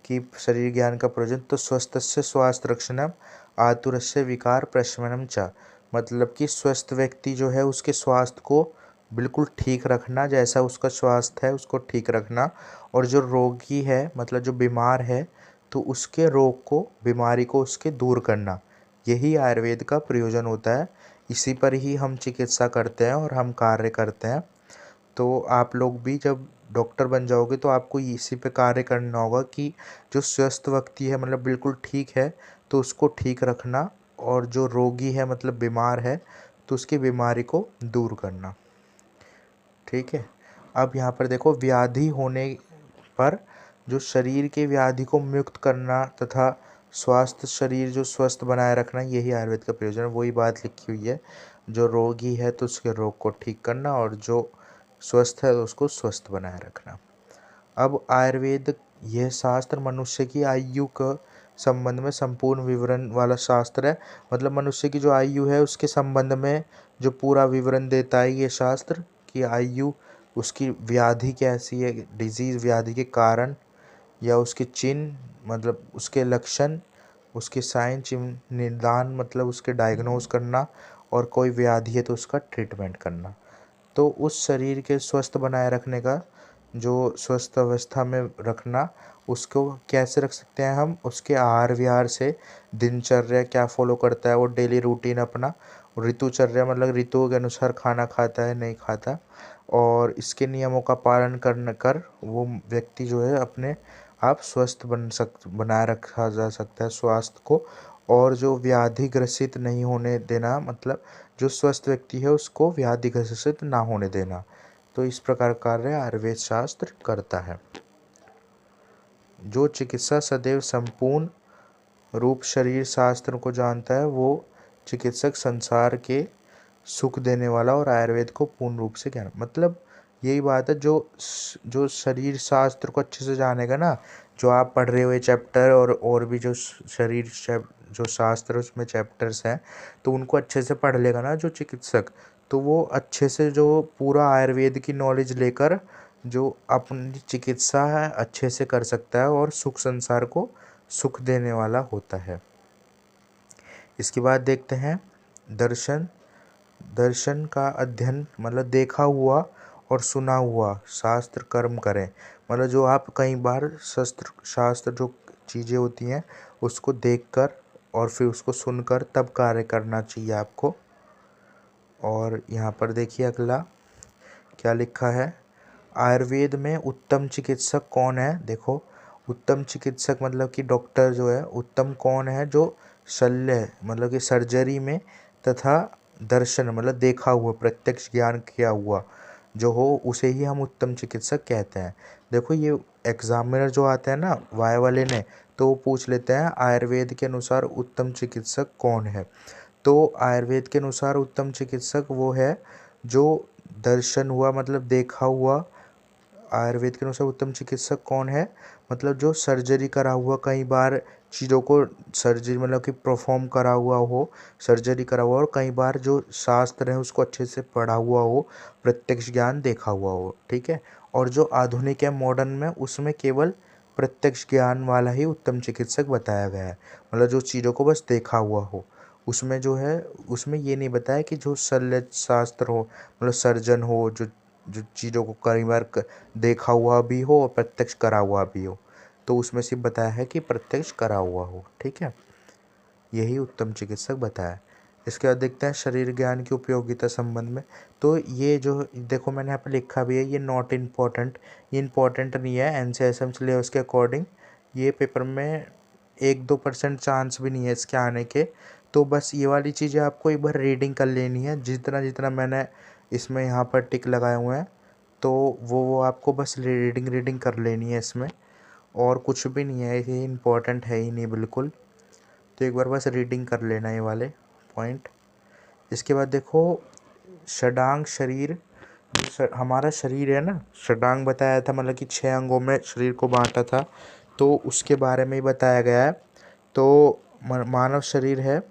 कि शरीर ज्ञान का प्रयोजन। तो स्वस्थस्य स्वास्थ्य रक्षणम आतुरस्य विकार प्रशमनम च, मतलब कि स्वस्थ व्यक्ति जो है उसके स्वास्थ्य को बिल्कुल ठीक रखना, जैसा उसका स्वास्थ्य है उसको ठीक रखना, और जो रोगी है मतलब जो बीमार है तो उसके रोग को, बीमारी को उसके दूर करना, यही आयुर्वेद का प्रयोजन होता है। इसी पर ही हम चिकित्सा करते हैं और हम कार्य करते हैं। तो आप लोग भी जब डॉक्टर बन जाओगे तो आपको इसी पे कार्य करना होगा कि जो स्वस्थ व्यक्ति है मतलब बिल्कुल ठीक है तो उसको ठीक रखना, और जो रोगी है मतलब बीमार है तो उसकी बीमारी को दूर करना। ठीक है। अब यहाँ पर देखो, व्याधि होने पर जो शरीर के व्याधि को मुक्त करना तथा स्वास्थ्य शरीर जो स्वस्थ बनाए रखना, यही आयुर्वेद का प्रयोजन है। वही बात लिखी हुई है, जो रोगी है तो उसके रोग को ठीक करना और जो स्वस्थ है तो उसको स्वस्थ बनाए रखना। अब आयुर्वेद यह शास्त्र मनुष्य की आयु का संबंध में संपूर्ण विवरण वाला शास्त्र है। मतलब मनुष्य की जो आयु है उसके संबंध में जो पूरा विवरण देता है ये शास्त्र, कि आयु, उसकी व्याधि कैसी है, डिजीज व्याधि के कारण या उसके चिन्ह मतलब उसके लक्षण, उसके साइन चिन्ह, निदान मतलब उसके डायग्नोज करना, और कोई व्याधि है तो उसका ट्रीटमेंट करना। तो उस शरीर के स्वस्थ बनाए रखने का, जो स्वस्थ अवस्था में रखना, उसको कैसे रख सकते हैं हम, उसके आहार विहार से, दिनचर्या क्या फॉलो करता है वो, डेली रूटीन अपना, ऋतुचर्या मतलब ऋतुओं के अनुसार खाना खाता है नहीं खाता, और इसके नियमों का पालन करने कर वो व्यक्ति जो है अपने आप स्वस्थ बनाए रखा जा सकता है स्वास्थ्य को। और जो व्याधि ग्रसित नहीं होने देना, मतलब जो स्वस्थ व्यक्ति है उसको व्याधि ग्रसित ना होने देना। तो इस प्रकार कार्य आयुर्वेद शास्त्र करता है। जो चिकित्सा सदैव संपूर्ण रूप शरीर शास्त्र को जानता है वो चिकित्सक संसार के सुख देने वाला और आयुर्वेद को पूर्ण रूप से ज्ञान, मतलब यही बात है, जो शरीर शास्त्र को अच्छे से जानेगा ना, जो आप पढ़ रहे हुए चैप्टर और भी जो शरीर जो शास्त्र उसमें चैप्टर्स हैं, तो उनको अच्छे से पढ़ लेगा ना जो चिकित्सक, तो वो अच्छे से जो पूरा आयुर्वेद की नॉलेज लेकर जो अपनी चिकित्सा है अच्छे से कर सकता है और सुख संसार को सुख देने वाला होता है। इसके बाद देखते हैं दर्शन। दर्शन का अध्ययन मतलब देखा हुआ और सुना हुआ शास्त्र कर्म करें, मतलब जो आप कई बार शास्त्र जो चीज़ें होती हैं उसको देखकर और फिर उसको सुनकर तब कार्य करना चाहिए आपको। और यहाँ पर देखिए अगला क्या लिखा है, आयुर्वेद में उत्तम चिकित्सक कौन है। देखो, उत्तम चिकित्सक मतलब कि डॉक्टर जो है उत्तम कौन है, जो शल्य मतलब कि सर्जरी में तथा दर्शन मतलब देखा हुआ प्रत्यक्ष ज्ञान किया हुआ जो हो उसे ही हम उत्तम चिकित्सक कहते हैं। देखो, ये एग्जामिनर जो आते हैं ना वाय वाले ने, तो वो पूछ लेते हैं आयुर्वेद के अनुसार उत्तम चिकित्सक कौन है। तो आयुर्वेद के अनुसार उत्तम चिकित्सक वो है जो दर्शन हुआ मतलब देखा हुआ। आयुर्वेद के अनुसार उत्तम चिकित्सक कौन है, मतलब जो सर्जरी करा हुआ, कई बार चीज़ों को सर्जरी मतलब कि परफॉर्म करा हुआ हो, सर्जरी करा हुआ, और कई बार जो शास्त्र है उसको अच्छे से पढ़ा हुआ हो, प्रत्यक्ष ज्ञान देखा हुआ हो। ठीक है। और जो आधुनिक है मॉडर्न में, उसमें केवल प्रत्यक्ष ज्ञान वाला ही उत्तम चिकित्सक बताया गया है, मतलब जो चीज़ों को बस देखा हुआ हो। उसमें जो है उसमें ये नहीं बताया कि जो शल्य शास्त्र हो मतलब सर्जन हो, जो जो चीज़ों को कई बार देखा हुआ भी हो और प्रत्यक्ष करा हुआ भी हो, तो उसमें सिर्फ बताया है कि प्रत्यक्ष करा हुआ हो। ठीक है, यही उत्तम चिकित्सक बताया। इसके बाद देखते हैं शरीर ज्ञान की उपयोगिता संबंध में। तो ये जो देखो मैंने यहाँ पर लिखा भी है, ये नॉट इम्पॉर्टेंट, ये इम्पॉर्टेंट नहीं है एनसीएसएम सिलेबस के अकॉर्डिंग। ये पेपर में 1-2% चांस भी नहीं है इसके आने के। तो बस ये वाली चीज़ें आपको एक बार रीडिंग कर लेनी है, जितना जितना मैंने इसमें यहाँ पर टिक लगाए हुए हैं, तो वो आपको बस रीडिंग कर लेनी है इसमें, और कुछ भी नहीं है, ये इम्पोर्टेंट है ही नहीं बिल्कुल। तो एक बार बस रीडिंग कर लेना ये वाले पॉइंट। इसके बाद देखो षडांग शरीर, हमारा शरीर है ना, षडांग बताया था मतलब कि 6 अंगों में शरीर को बांटा था, तो उसके बारे में ही बताया गया है। तो मानव शरीर है,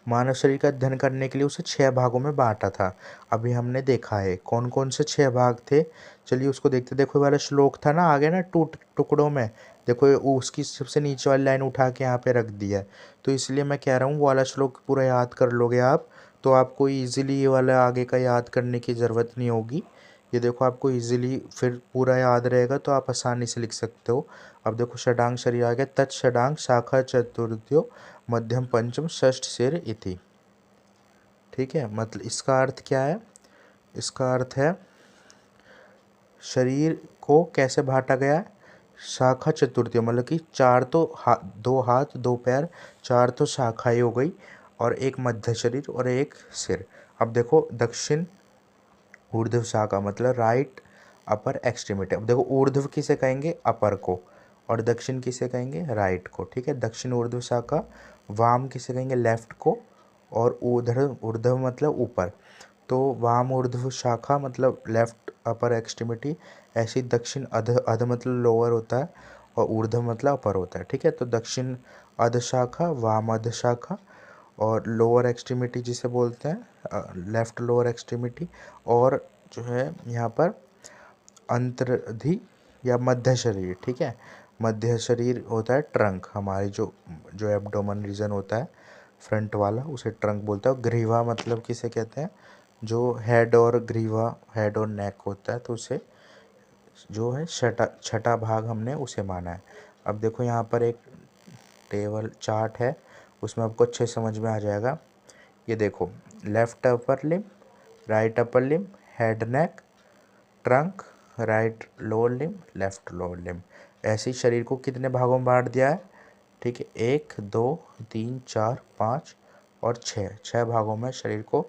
मानव शरीर का अध्ययन करने के लिए उसे 6 भागों में बांटा था। अभी हमने देखा है कौन कौन से 6 भाग थे, चलिए उसको देखते। देखो ये वाला श्लोक था ना आगे ना, टुकड़ों में, देखो उसकी सबसे नीचे वाली लाइन उठा के यहाँ पे रख दिया है, तो इसलिए मैं कह रहा हूँ वो वाला श्लोक पूरा याद कर लोगे आप तो आपको इजीली ये वाला आगे का याद करने की ज़रूरत नहीं होगी। ये देखो आपको इजीली फिर पूरा याद रहेगा तो आप आसानी से लिख सकते हो। अब देखो षडांग शरीर आ गया, तत् षडांग शाखा चतुर्थ्यो मध्यम पंचम षष्ठ सिर इति। ठीक है, मतलब इसका अर्थ क्या है? इसका अर्थ है शरीर को कैसे बांटा गया है? शाखा चतुर्थी, मतलब कि चार तो दो हाथ दो पैर, चार तो शाखाएं हो गई, और एक मध्य शरीर और एक सिर। अब देखो दक्षिण ऊर्ध्व शाखा मतलब राइट अपर एक्सट्रीमिटी। अब देखो ऊर्ध्व किसे कहेंगे? अपर को, और दक्षिण किसे कहेंगे? राइट को। ठीक है, दक्षिण ऊर्ध्व शाखा। वाम किसे कहेंगे? लेफ्ट को। और ऊर्ध्व ऊर्ध्व मतलब ऊपर, तो वाम ऊर्ध्व शाखा मतलब लेफ्ट अपर एक्सट्रीमिटी। ऐसे ही दक्षिण अध अध मतलब लोअर होता है, और ऊर्ध्व मतलब अपर होता है। ठीक है, तो दक्षिण अध शाखा, वाम अध शाखा, और लोअर एक्सट्रीमिटी जिसे बोलते हैं लेफ्ट लोअर एक्सट्रीमिटी, और जो है यहाँ पर अंतर्धि या मध्य शरीर। ठीक है, मध्य शरीर होता है ट्रंक, हमारी जो जो एब्डोमन रीजन होता है फ्रंट वाला, उसे ट्रंक बोलता है। ग्रीवा मतलब किसे कहते हैं? जो हेड और ग्रीवा, हेड और नेक होता है, तो उसे जो है छठा छठा भाग हमने उसे माना है। अब देखो यहाँ पर एक टेबल चार्ट है, उसमें आपको अच्छे समझ में आ जाएगा। ये देखो, left upper limb, right upper limb, head neck, trunk, right lower limb, left lower limb. ऐसे ही शरीर को कितने भागों में बांट दिया है? ठीक है, 1 2 3 4 5 और 6 भागों में शरीर को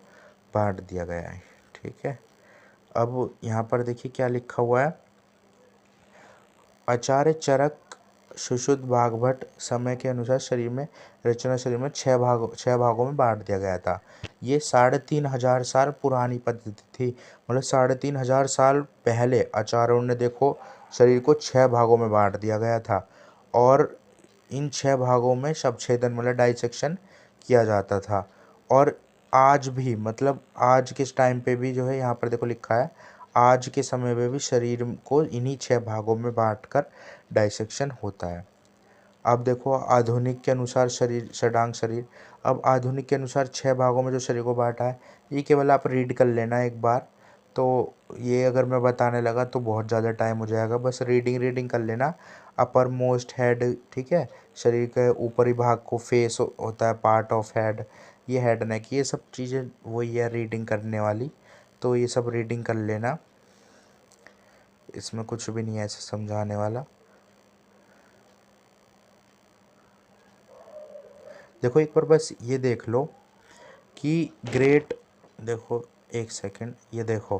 बांट दिया गया है। ठीक है, अब यहाँ पर देखिए क्या लिखा हुआ है। आचार्य चरक सुश्रुत भागवत समय के अनुसार शरीर में रचना शरीर में 6 भागों में बांट दिया गया था। ये 3,500 साल पुरानी पद्धति थी, मतलब 3,500 साल पहले आचार्यों ने देखो शरीर को 6 भागों में बांट दिया गया था, और इन 6 भागों में शवछेदन मतलब डाइसेक्शन किया जाता था। और आज भी, मतलब आज के टाइम पे भी जो है यहाँ पर देखो लिखा है, आज के समय में भी शरीर को इन्हीं 6 भागों में बांटकर डाइसेक्शन होता है। अब देखो आधुनिक के अनुसार शरीर षडांग शरीर। अब आधुनिक के अनुसार 6 भागों में जो शरीर को बांटा है, ये केवल आप रीड कर लेना एक बार। तो ये अगर मैं बताने लगा तो बहुत ज़्यादा टाइम हो जाएगा, बस रीडिंग कर लेना। अपर मोस्ट हेड, ठीक है, शरीर के ऊपरी भाग को फेस होता है, पार्ट ऑफ हेड, ये हेड नेक, ये सब चीज़ें वही है रीडिंग करने वाली, तो ये सब रीडिंग कर लेना, इसमें कुछ भी नहीं है ऐसे समझाने वाला। देखो एक बार बस ये देख लो कि ग्रेट, देखो एक सेकंड, ये देखो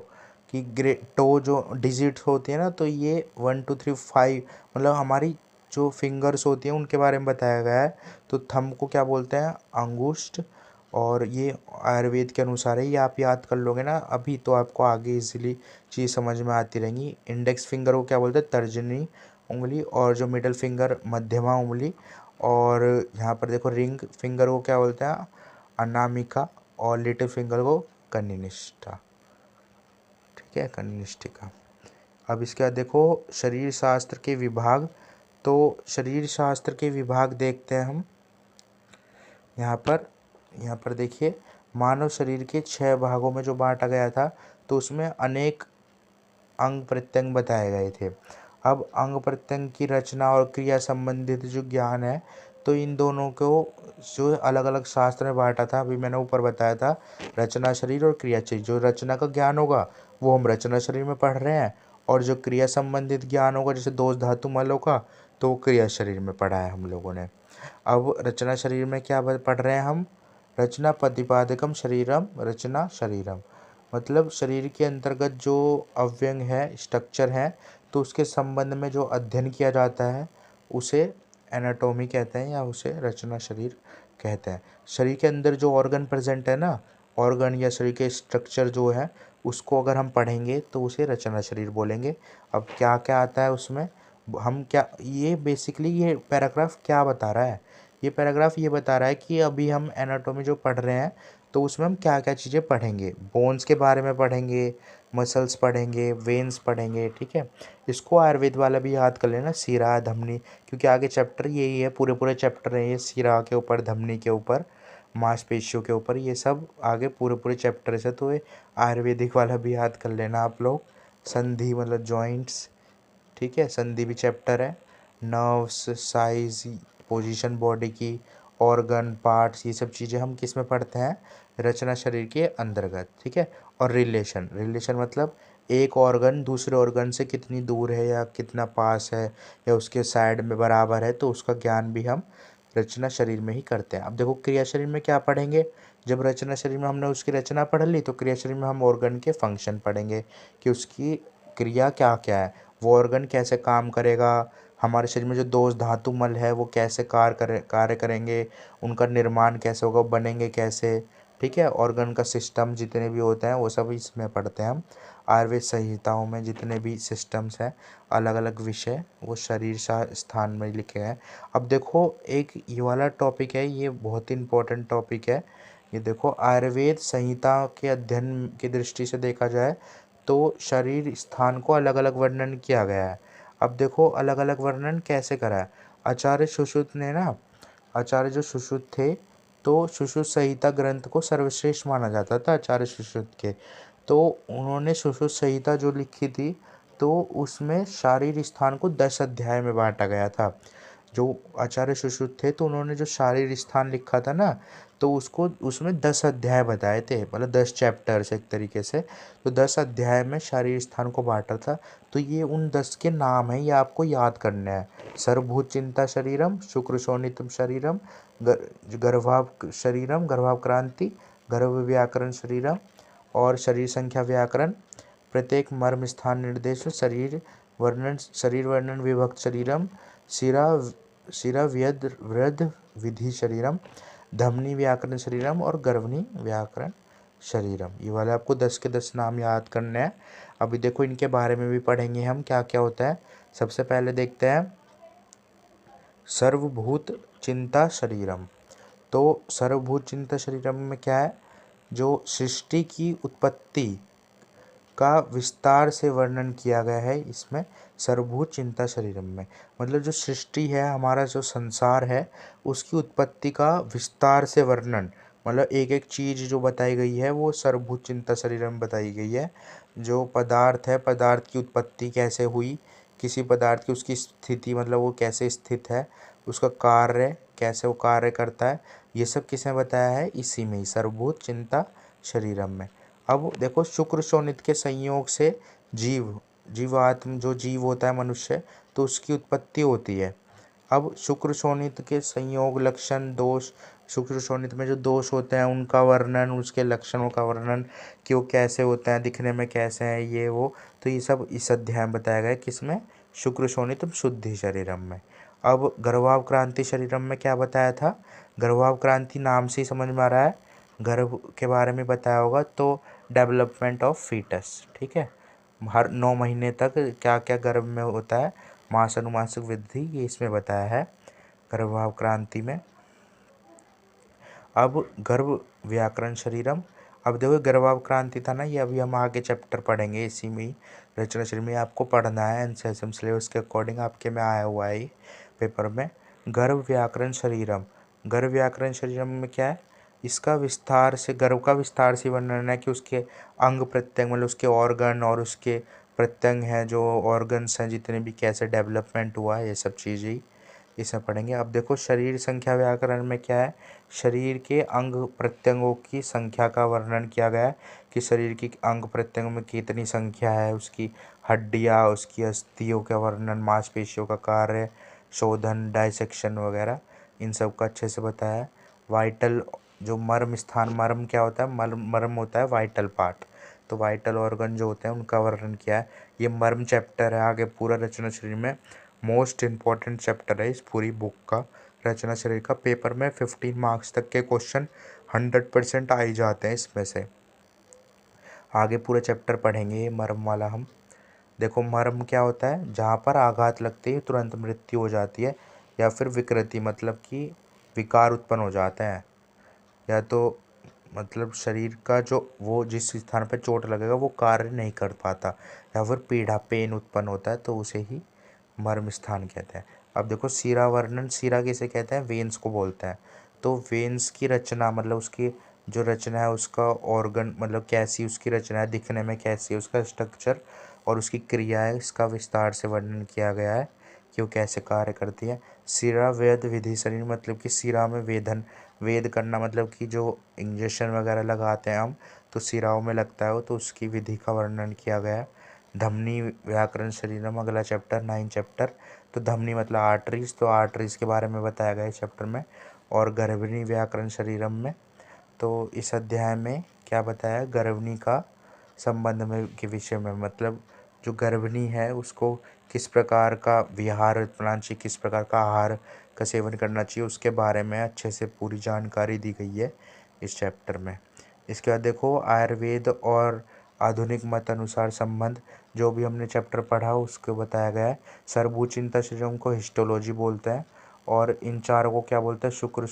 कि ग्रेट टो जो डिजिट्स होती है ना, तो ये 1 2 3 5 मतलब हमारी जो फिंगर्स होती हैं उनके बारे में बताया गया है। तो थंब को क्या बोलते हैं? अंगुष्ठ। और ये आयुर्वेद के अनुसार है, ये आप याद कर लोगे ना अभी तो आपको आगे इजीली चीज़ समझ में आती रहेंगी। इंडेक्स फिंगर को क्या बोलते हैं? तर्जनी उंगली। और जो मिडल फिंगर मध्यमा उंगली। और यहाँ पर देखो रिंग फिंगर को क्या बोलते हैं? अनामिका। और लिटिल फिंगर को कनिष्ठा। ठीक है, कनिष्ठिका। अब इसके बाद देखो शरीर शास्त्र के विभाग, तो शरीर शास्त्र के विभाग देखते हैं हम यहाँ पर देखिए, मानव शरीर के 6 भागों में जो बांटा गया था, तो उसमें अनेक अंग प्रत्यंग बताए गए थे। अब अंग प्रत्यंग की रचना और क्रिया संबंधित जो ज्ञान है, तो इन दोनों को जो अलग अलग शास्त्र में बांटा था, अभी मैंने ऊपर बताया था, रचना शरीर और क्रिया शरीर। जो रचना का ज्ञान होगा वो हम रचना शरीर में पढ़ रहे हैं, और जो क्रिया संबंधित ज्ञान होगा जैसे दोष धातु मलों का, तो वो क्रिया शरीर में पढ़ा है हम लोगों ने। अब रचना शरीर में क्या पढ़ रहे हैं हम? रचना प्रतिपादकम शरीरम रचना शरीरम, मतलब शरीर के अंतर्गत जो अव्यंग है, स्ट्रक्चर है, तो उसके संबंध में जो अध्ययन किया जाता है उसे एनाटॉमी कहते हैं, या उसे रचना शरीर कहते हैं। शरीर के अंदर जो ऑर्गन प्रेजेंट है ना, ऑर्गन या शरीर के स्ट्रक्चर जो है, उसको अगर हम पढ़ेंगे तो उसे रचना शरीर बोलेंगे। अब क्या क्या आता है उसमें, हम क्या, ये बेसिकली ये पैराग्राफ क्या बता रहा है? ये पैराग्राफ ये बता रहा है कि अभी हम एनाटॉमी जो पढ़ रहे हैं तो उसमें हम क्या क्या चीज़ें पढ़ेंगे। बोन्स के बारे में पढ़ेंगे, मसल्स पढ़ेंगे, वेन्स पढ़ेंगे, ठीक है। इसको आयुर्वेद वाला भी याद कर लेना, सीरा धमनी, क्योंकि आगे चैप्टर यही है, पूरे पूरे चैप्टर है ये, सीरा के ऊपर, धमनी के ऊपर, मांसपेशियों के ऊपर, ये सब आगे पूरे पूरे चैप्टर है। तो ये आयुर्वेदिक वाला भी याद कर लेना आप लोग। संधि मतलब जॉइंट्स, ठीक है, संधि भी चैप्टर है। नर्व्स, साइज, पोजीशन बॉडी की, ऑर्गन, पार्ट्स, ये सब चीज़ें हम किस में पढ़ते हैं, रचना शरीर के अंतर्गत, ठीक है। और रिलेशन, रिलेशन मतलब एक ऑर्गन दूसरे ऑर्गन से कितनी दूर है या कितना पास है या उसके साइड में बराबर है, तो उसका ज्ञान भी हम रचना शरीर में ही करते हैं। अब देखो क्रिया शरीर में क्या पढ़ेंगे, जब रचना शरीर में हमने उसकी रचना पढ़ ली तो क्रिया शरीर में हम ऑर्गन के फंक्शन पढ़ेंगे कि उसकी क्रिया क्या क्या है, वो ऑर्गन कैसे काम करेगा, हमारे शरीर में जो दोष धातु मल है वो कैसे कार्य करेंगे, उनका निर्माण कैसे होगा, बनेंगे कैसे, ठीक है। ऑर्गन का सिस्टम जितने भी होते हैं वो सब इसमें पढ़ते हैं हम। आयुर्वेद संहिताओं में जितने भी सिस्टम्स हैं, अलग अलग विषय, वो शरीर स्थान में लिखे हैं। अब देखो एक ये वाला टॉपिक है, ये बहुत ही इम्पोर्टेंट टॉपिक है। ये देखो आयुर्वेद संहिता के अध्ययन की दृष्टि से देखा जाए तो शरीर स्थान को अलग अलग वर्णन किया गया है। अब देखो अलग अलग वर्णन कैसे करा है। आचार्य सुश्रुत ने ना, आचार्य जो सुश्रुत थे, तो सुश्रुत संहिता ग्रंथ को सर्वश्रेष्ठ माना जाता था आचार्य सुश्रुत के। तो उन्होंने सुश्रुत संहिता जो लिखी थी तो उसमें शारीर स्थान को 10 अध्याय में बांटा गया था। जो आचार्य सुश्रुत थे तो उन्होंने जो शारीर स्थान लिखा था ना, तो उसको उसमें 10 अध्याय बताए थे, मतलब 10 चैप्टर्स एक तरीके से। तो 10 अध्याय में शारीर स्थान को बांटा था। तो ये उन 10 के नाम हैं, ये आपको याद करना है। सर्वभूत चिंता शरीरम, शुक्र शोणितम शरीरम, गर्भाव शरीरम, गर्भावक्रांति, गर्भ व्याकरण शरीरम और शरीर संख्या व्याकरण, प्रत्येक मर्म स्थान निर्देश, शरीर वर्णन विभक्त शरीरम, शिरा शिरा व्यद वृद्ध विधि शरीरम, धमनी व्याकरण शरीरम और गर्भनी व्याकरण शरीरम। ये वाले आपको 10 के 10 नाम याद करने हैं। अभी देखो इनके बारे में भी पढ़ेंगे हम क्या क्या होता है। सबसे पहले देखते हैं सर्वभूत चिंता शरीरम। तो सर्वभूत चिंता शरीरम में क्या है, जो सृष्टि की उत्पत्ति का विस्तार से वर्णन किया गया है इसमें सर्वभूत चिंता शरीरम में। मतलब जो सृष्टि है, हमारा जो संसार है, उसकी उत्पत्ति का विस्तार से वर्णन, मतलब एक एक चीज़ जो बताई गई है वो सर्वभूत चिंता शरीरम में बताई गई है। जो पदार्थ है, पदार्थ की उत्पत्ति कैसे हुई, किसी पदार्थ की उसकी स्थिति, मतलब वो कैसे स्थित है, उसका कार्य कैसे वो कार्य करता है, ये सब किसने बताया है, इसी में ही सर्वभूत चिंता शरीरम में। अब देखो शुक्र शोणित के संयोग से जीवात्म जो जीव होता है मनुष्य, तो उसकी उत्पत्ति होती है। अब शुक्र शोणित के संयोग, लक्षण, दोष, शुक्र शोणित में जो दोष होते हैं उनका वर्णन, उसके लक्षणों का वर्णन कि वो कैसे होते हैं, दिखने में कैसे हैं, ये वो, तो ये सब इस अध्याय में बताया गया है। किसमें, शुक्र शोणित शुद्धि शरीरम में। अब गर्भावक्रांति शरीरम में क्या बताया था, गर्भावक्रांति नाम से ही समझ में आ रहा है, गर्भ के बारे में बताया होगा। तो डेवलपमेंट ऑफ फीटस, ठीक है, हर 9 महीने तक क्या क्या गर्भ में होता है, मास अनुमासिक वृद्धि, ये इसमें बताया है गर्भावक्रांति में। अब गर्भ व्याकरण शरीरम। अब देखो गर्भावक्रांति था ना, ये अभी हम आगे चैप्टर पढ़ेंगे इसी में ही, रचना शरीर में आपको पढ़ना है, एनसीएसएम सिलेबस के अकॉर्डिंग आपके में आया हुआ है पेपर में। गर्भ व्याकरण शरीरम, गर्भ व्याकरण शरीरम में क्या है, इसका विस्तार से, गर्भ का विस्तार से वर्णन है कि उसके अंग प्रत्यंग, मतलब उसके ऑर्गन और उसके प्रत्यंग हैं, जो ऑर्गन्स हैं जितने भी, कैसे डेवलपमेंट हुआ है, ये सब चीज़ें ही इसमें पढ़ेंगे। अब देखो शरीर संख्या व्याकरण में क्या है, शरीर के अंग प्रत्यंगों की संख्या का वर्णन किया गया है कि शरीर की अंग प्रत्यंगों में कितनी संख्या है, उसकी हड्डियाँ, उसकी अस्थियों का वर्णन, मांसपेशियों का कार्य, शोधन, डाइसेक्शन वगैरह, इन सब का अच्छे से बताया है। वाइटल, जो मर्म स्थान, मर्म क्या होता है, मर्म होता है वाइटल पार्ट, तो वाइटल ऑर्गन जो होते हैं उनका वर्णन किया है। ये मर्म चैप्टर है, आगे पूरा रचना शरीर में मोस्ट इम्पॉर्टेंट चैप्टर है इस पूरी बुक का, रचना शरीर का। पेपर में 15 मार्क्स तक के क्वेश्चन 100% आ ही जाते हैं इसमें से। आगे पूरा चैप्टर पढ़ेंगे मर्म वाला हम। देखो मर्म क्या होता है, जहाँ पर आघात लगते ही तुरंत मृत्यु हो जाती है, या फिर विकृति, मतलब कि विकार उत्पन्न हो जाते हैं, या तो मतलब शरीर का जो वो जिस स्थान पर चोट लगेगा वो कार्य नहीं कर पाता, या फिर पीड़ा पेन उत्पन्न होता है, तो उसे ही मर्म स्थान कहते हैं। अब देखो सीरा वर्णन, सीरा किसे कहते हैं, वेन्स को बोलते हैं। तो वेन्स की रचना मतलब उसकी जो रचना है, उसका ऑर्गन मतलब कैसी उसकी रचना है, दिखने में कैसी है, उसका स्ट्रक्चर और उसकी क्रिया है, इसका विस्तार से वर्णन किया गया है कि वो कैसे कार्य करती है। सिरा वेद विधि शरीर मतलब कि सिरा में वेदन, वेद करना मतलब कि जो इंजेक्शन वगैरह लगाते हैं हम, तो सिराओं में लगता है वो, तो उसकी विधि का वर्णन किया गया है। धमनी व्याकरण शरीरम, अगला चैप्टर 9 चैप्टर। तो धमनी मतलब आर्टरीज, तो आर्टरीज के बारे में बताया गया है चैप्टर में। और गर्भिणी व्याकरण शरीरम में, तो इस अध्याय में क्या बताया, गर्भिणी का संबंध में के विषय में, मतलब जो गर्भिणी है उसको किस प्रकार का विहार अपनाना चाहिए, किस प्रकार का आहार का सेवन करना चाहिए, उसके बारे में अच्छे से पूरी जानकारी दी गई है इस चैप्टर में। इसके बाद देखो आयुर्वेद और आधुनिक मत अनुसार संबंध, जो भी हमने चैप्टर पढ़ा उसको बताया गया है। सर्वभूचिंता शरीरम को हिस्टोलॉजी बोलते हैं, और इन चारों को क्या बोलते हैं, शुक्र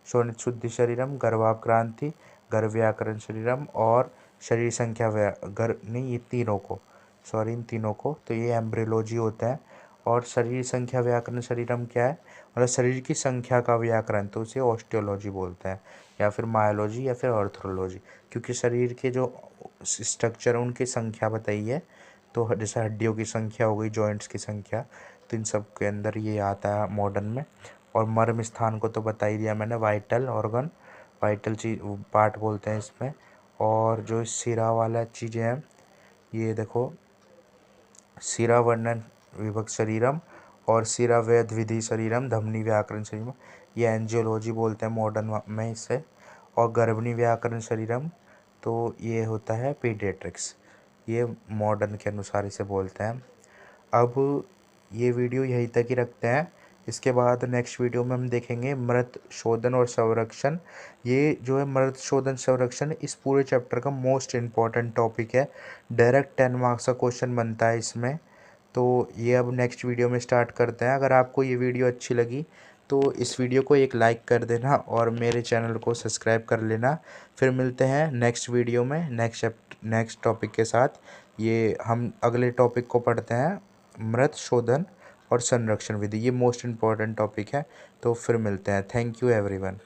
शोणित शुद्धि शरीरम, गर्भाक्रांति, गर्भ व्याकरण शरीरम और शरीर संख्या नहीं, ये तीनों को, सॉरी इन तीनों को, तो ये एम्ब्रियोलॉजी होता है। और शरीर संख्या व्याकरण शरीरम क्या है, मतलब शरीर की संख्या का व्याकरण, तो उसे ऑस्टियोलॉजी बोलते हैं, या फिर मायोलॉजी या फिर ऑर्थोलॉजी, क्योंकि शरीर के जो स्ट्रक्चर है उनकी संख्या बताई है। तो जैसे हड्डियों की संख्या हो गई, जॉइंट्स की संख्या, तो इन सब के अंदर ये आता है मॉडर्न में। और मर्म स्थान को तो बता ही दिया मैंने, वाइटल ऑर्गन, वाइटल चीज पार्ट बोलते हैं इसमें। और जो सिरा वाला चीज़ें हैं, ये देखो सिरा वर्णन विभक्त शरीरम और सिरा वेद विधि शरीरम, धमनी व्याकरण शरीरम, ये एंजियोलॉजी बोलते हैं मॉडर्न में इसे। और गर्भिणी व्याकरण शरीरम, तो ये होता है पीडियाट्रिक्स, ये मॉडर्न के अनुसार इसे बोलते हैं। अब ये वीडियो यहीं तक ही रखते हैं। इसके बाद नेक्स्ट वीडियो में हम देखेंगे मृत शोधन और संरक्षण। ये जो है मृत शोधन संरक्षण इस पूरे चैप्टर का मोस्ट इम्पॉर्टेंट टॉपिक है, डायरेक्ट 10 मार्क्स का क्वेश्चन बनता है इसमें। तो ये अब नेक्स्ट वीडियो में स्टार्ट करते हैं। अगर आपको ये वीडियो अच्छी लगी तो इस वीडियो को एक लाइक कर देना और मेरे चैनल को सब्सक्राइब कर लेना। फिर मिलते हैं नेक्स्ट वीडियो में नेक्स्ट टॉपिक के साथ। ये हम अगले टॉपिक को पढ़ते हैं, मृत शोधन और संरक्षण विधि, ये मोस्ट इम्पॉर्टेंट टॉपिक है। तो फिर मिलते हैं। Thank you everyone.